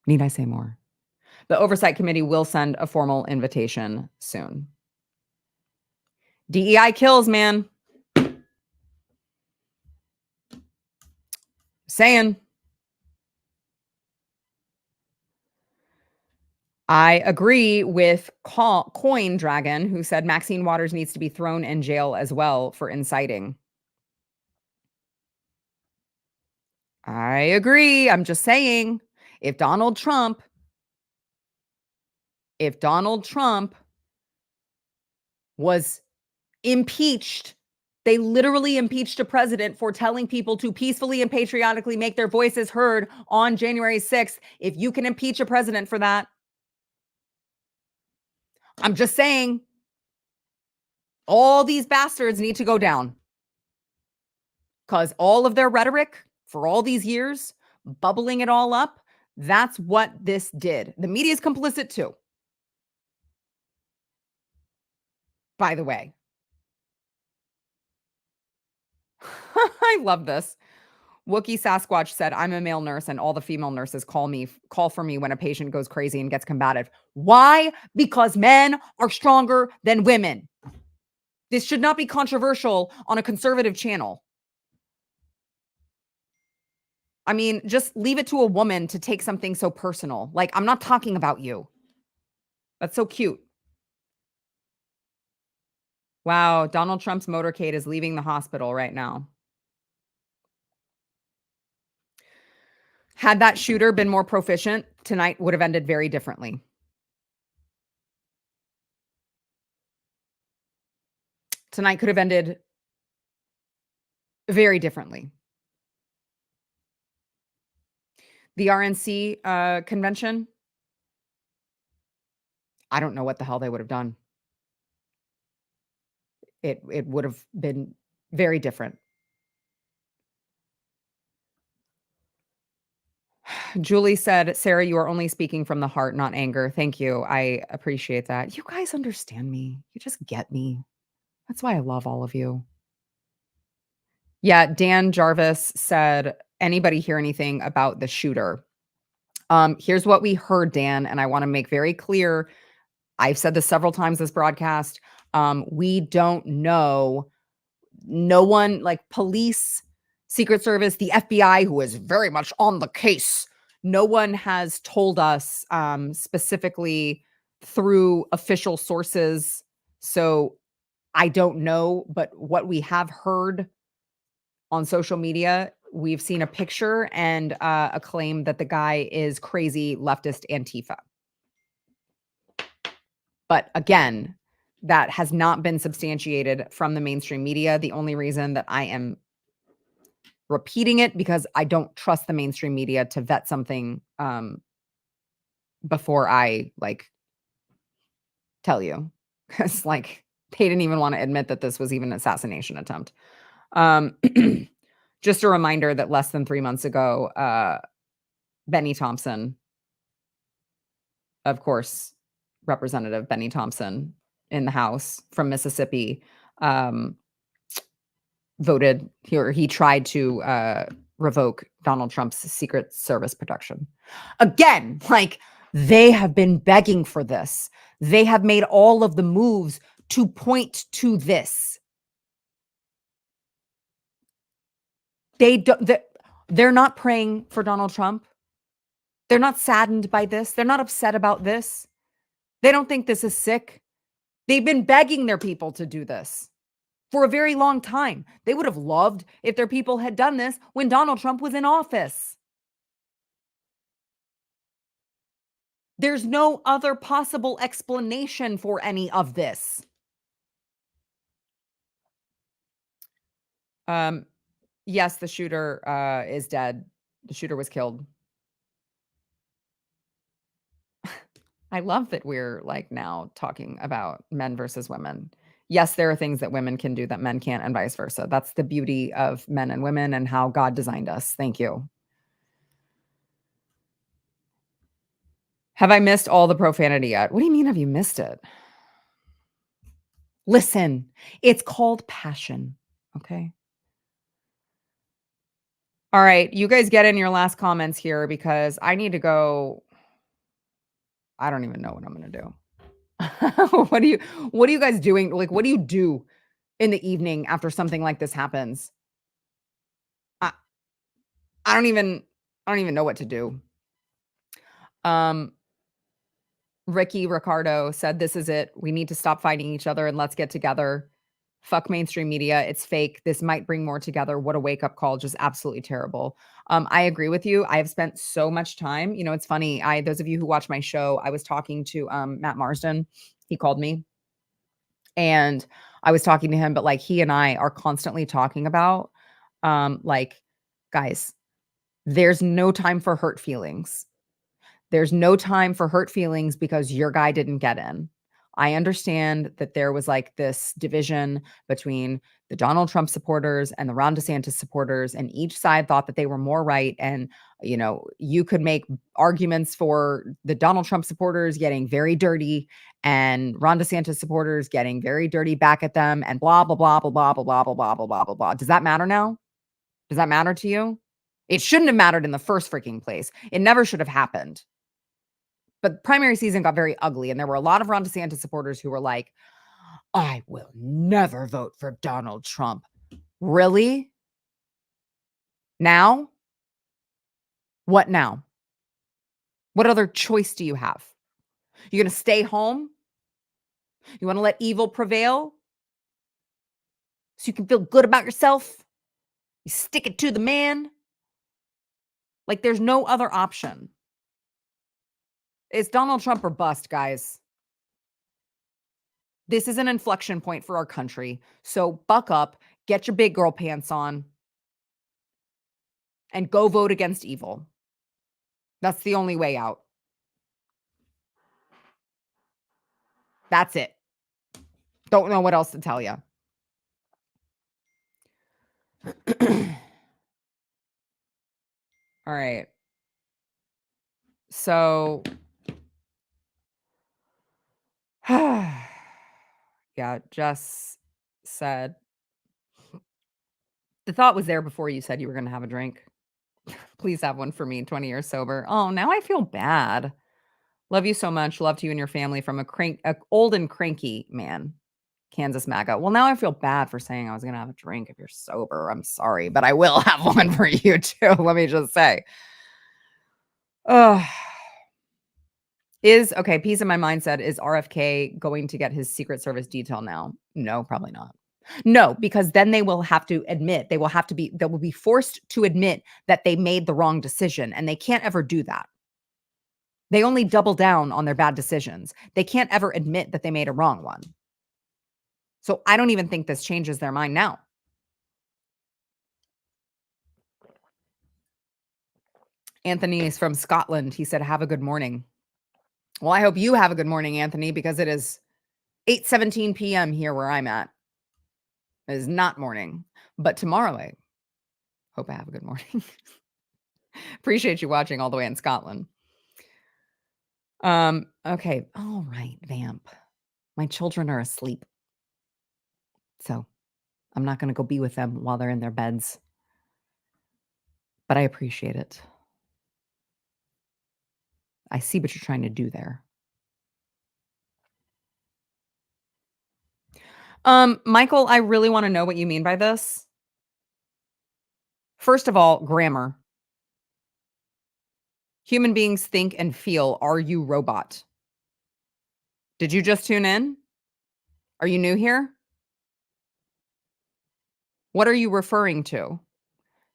Need I say more? The Oversight Committee will send a formal invitation soon. DEI kills, man. Saying. I agree with Coin Dragon, who said Maxine Waters needs to be thrown in jail as well for inciting. I agree. I'm just saying, if Donald Trump was impeached, they literally impeached a president for telling people to peacefully and patriotically make their voices heard on January 6th. If you can impeach a president for that, I'm just saying, all these bastards need to go down. Because all of their rhetoric for all these years, bubbling it all up, that's what this did. The media is complicit too, by the way. I love this. Wookie Sasquatch said, "I'm a male nurse and all the female nurses call for me when a patient goes crazy and gets combative." Why? Because men are stronger than women. This should not be controversial on a conservative channel. I mean, just leave it to a woman to take something so personal. Like, I'm not talking about you. That's so cute. Wow, Donald Trump's motorcade is leaving the hospital right now. Had that shooter been more proficient, tonight would have ended very differently. Tonight could have ended very differently. The RNC convention, I don't know what the hell they would have done. It would have been very different. Julie said, "Sarah, you are only speaking from the heart, not anger." Thank you. I appreciate that. You guys understand me. You just get me. That's why I love all of you. Yeah, Dan Jarvis said, "Anybody hear anything about the shooter?" Here's what we heard, Dan, and I want to make very clear. I've said this several times this broadcast. We don't know. No one, like police, Secret Service, the FBI, who is very much on the case. No one has told us specifically through official sources. So I don't know, but what we have heard on social media, we've seen a picture and a claim that the guy is crazy leftist Antifa. But again, that has not been substantiated from the mainstream media. The only reason that I am repeating it because I don't trust the mainstream media to vet something before I like tell you. Because like they didn't even want to admit that this was even an assassination attempt. Um, just a reminder that less than 3 months ago, Benny Thompson, of course, Representative Benny Thompson in the House from Mississippi, um, voted or he tried to revoke Donald Trump's Secret Service protection. Again, like they have been begging for this. They have made all of the moves to point to this. They're not praying for Donald Trump. They're not saddened by this. They're not upset about this. They don't think this is sick. They've been begging their people to do this for a very long time. They would have loved if their people had done this when Donald Trump was in office. There's no other possible explanation for any of this. Yes, the shooter is dead. The shooter was killed. I love that we're like now talking about men versus women. Yes, there are things that women can do that men can't, and vice versa. That's the beauty of men and women and how God designed us. Thank you. Have I missed all the profanity yet? What do you mean, have you missed it? Listen, it's called passion. Okay. All right. You guys get in your last comments here because I need to go. I don't even know what I'm going to do. What are you guys doing? Like, what do you do in the evening after something like this happens? I, I don't even know what to do. Um, Ricky Ricardo said, "This is it. We need to stop fighting each other and let's get together. Fuck mainstream media. It's fake. This might bring more together. What a wake up call. Just absolutely terrible." I agree with you. I have spent so much time. You know, it's funny. Those of you who watch my show, I was talking to Matt Marsden. He called me and I was talking to him, but like he and I are constantly talking about like, guys, there's no time for hurt feelings. There's no time for hurt feelings because your guy didn't get in. I understand that there was like this division between the Donald Trump supporters and the Ron DeSantis supporters, and each side thought that they were more right. And, you know, you could make arguments for the Donald Trump supporters getting very dirty and Ron DeSantis supporters getting very dirty back at them and blah, blah, blah, blah, blah, blah, blah, blah, blah, blah, blah, blah, blah. Does that matter now? Does that matter to you? It shouldn't have mattered in the first freaking place. It never should have happened. But primary season got very ugly, and there were a lot of Ron DeSantis supporters who were like, I will never vote for Donald Trump. Really? Now? What now? What other choice do you have? You're going to stay home? You want to let evil prevail? So you can feel good about yourself? You stick it to the man? Like there's no other option. It's Donald Trump or bust, guys. This is an inflection point for our country. So buck up, get your big girl pants on, and go vote against evil. That's the only way out. That's it. Don't know what else to tell you. All right. So, yeah, Jess said, the thought was there before you said you were going to have a drink. Please have one for me, 20 years sober. Oh, now I feel bad. Love you so much. Love to you and your family from a old and cranky man. Kansas MAGA. Well, now I feel bad for saying I was going to have a drink if you're sober. I'm sorry, but I will have one for you too. Let me just say. Okay, Peace in My Mind said, is RFK going to get his Secret Service detail now? No, probably not. No, because then they will have to admit, they will be forced to admit that they made the wrong decision, and they can't ever do that. They only double down on their bad decisions. They can't ever admit that they made a wrong one. So I don't even think this changes their mind now. Anthony is from Scotland. He said, "Have a good morning." Well, I hope you have a good morning, Anthony, because it is 8:17 PM here where I'm at. It is not morning, but tomorrow I hope I have a good morning. Appreciate you watching all the way in Scotland. Okay. All right, Vamp. My children are asleep. So I'm not going to go be with them while they're in their beds, but I appreciate it. I see what you're trying to do there. Michael, I really want to know what you mean by this. First of all, grammar. Human beings think and feel. Are you robot? Did you just tune in? Are you new here? What are you referring to?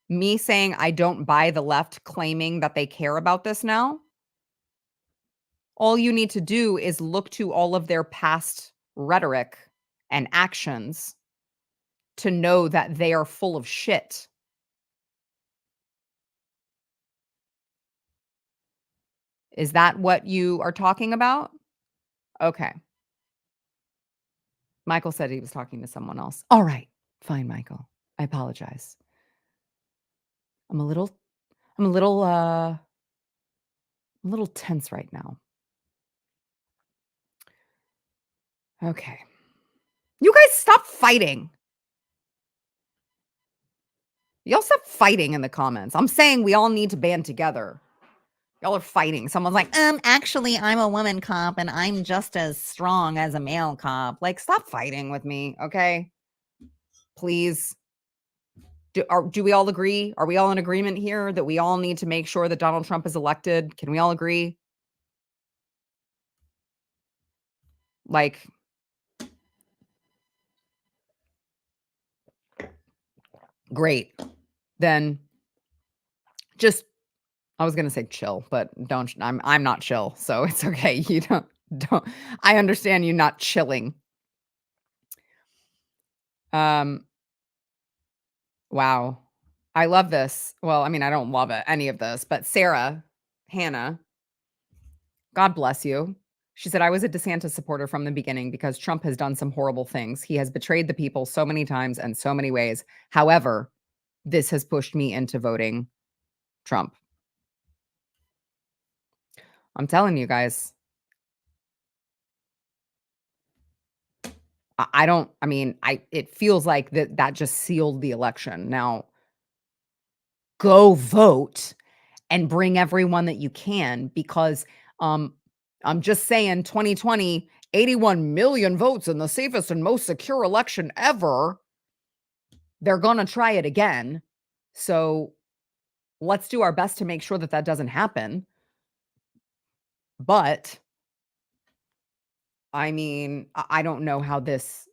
Me saying I don't buy the left claiming that they care about this now? All you need to do is look to all of their past rhetoric and actions to know that they are full of shit. Is that what you are talking about? Okay. Michael said he was talking to someone else. All right. Fine, Michael. I apologize. I'm a little I'm a little uh a little tense right now. Okay. You guys stop fighting. Y'all stop fighting in the comments. I'm saying we all need to band together. Y'all are fighting. Someone's like, actually, I'm a woman cop and I'm just as strong as a male cop. Like, stop fighting with me, okay? Please. Do we all agree? Are we all in agreement here that we all need to make sure that Donald Trump is elected? Can we all agree? Like, great. Then just I was gonna say chill, but don't I'm not chill, so it's okay. You don't I understand you not chilling. Um wow. I love this. Well, I mean, I don't love it, any of this, but Sarah, Hannah, God bless you. She said, I was a DeSantis supporter from the beginning because Trump has done some horrible things. He has betrayed the people so many times and so many ways. However, this has pushed me into voting Trump. I'm telling you guys, I don't, I mean, it feels like that just sealed the election. Now, go vote and bring everyone that you can because um I'm just saying 2020 81 million votes in the safest and most secure election ever. They're going to try it again. So let's do our best to make sure that that doesn't happen. But I mean, I don't know how this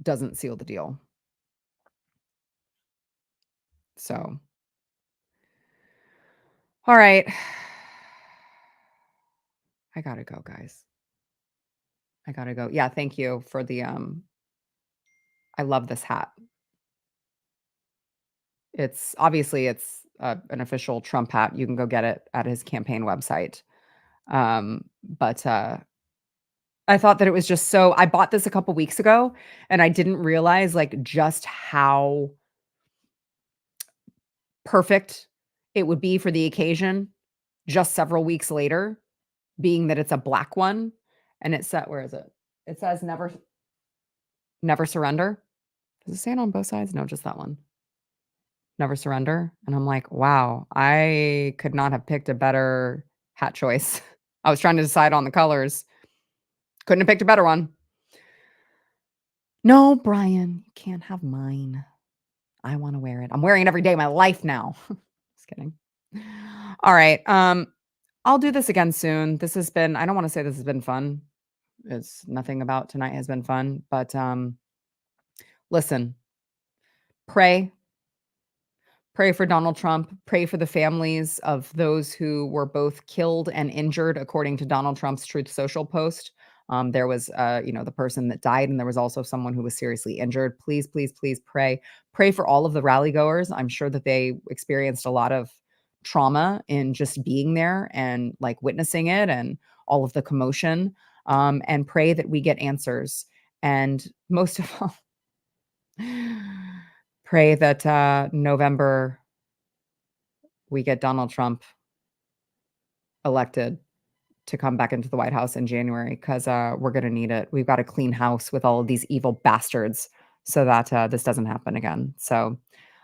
doesn't seal the deal. So, all right. I got to go, guys. I got to go. Yeah, thank you for the I love this hat. It's obviously it's, an official Trump hat. You can go get it at his campaign website. But I thought that it was just so I bought this a couple weeks ago, and I didn't realize, like, just how perfect it would be for the occasion just several weeks later, being that it's a black one, and it said where is it? It says never surrender. Does it say it on both sides? No, just that one. Never surrender, and I'm like, "Wow, I could not have picked a better hat choice." I was trying to decide on the colors. Couldn't have picked a better one. "No, Brian, you can't have mine. I wanna wear it. I'm wearing it every day of my life now." Just kidding. Alright, I'll do this again soon. This has been I don't wanna say this has been fun. It's nothing about tonight has been fun, but, listen, pray Pray for Donald Trump. Pray for the families of those who were both killed and injured, according to Donald Trump's Truth Social post. There was, the person that died, and there was also someone who was seriously injured. Please, please, please pray. Pray for all of the rally goers. I'm sure that they experienced a lot of trauma in just being there and like witnessing it and all of the commotion. And pray that we get answers. And most of all, pray that November we get Donald Trump elected to come back into the White House in January because we're going to need it. We've got a clean house with all of these evil bastards so that this doesn't happen again. So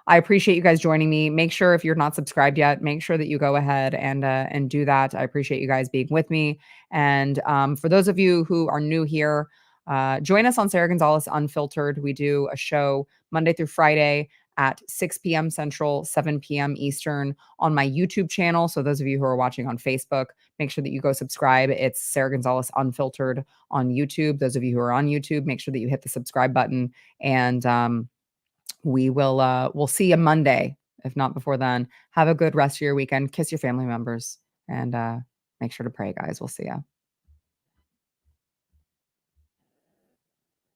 I appreciate you guys joining me. Make sure if you're not subscribed yet, make sure that you go ahead and do that. I appreciate you guys being with me. And for those of you who are new here, join us on Sarah Gonzalez Unfiltered. We do a show Monday through Friday at 6 p.m. Central, 7 p.m. Eastern on my YouTube channel. So those of you who are watching on Facebook, make sure that you go subscribe. It's Sarah Gonzalez Unfiltered on YouTube. Those of you who are on YouTube, make sure that you hit the subscribe button. And we'll see you Monday, if not before then. Have a good rest of your weekend. Kiss your family members and make sure to pray, guys. We'll see ya.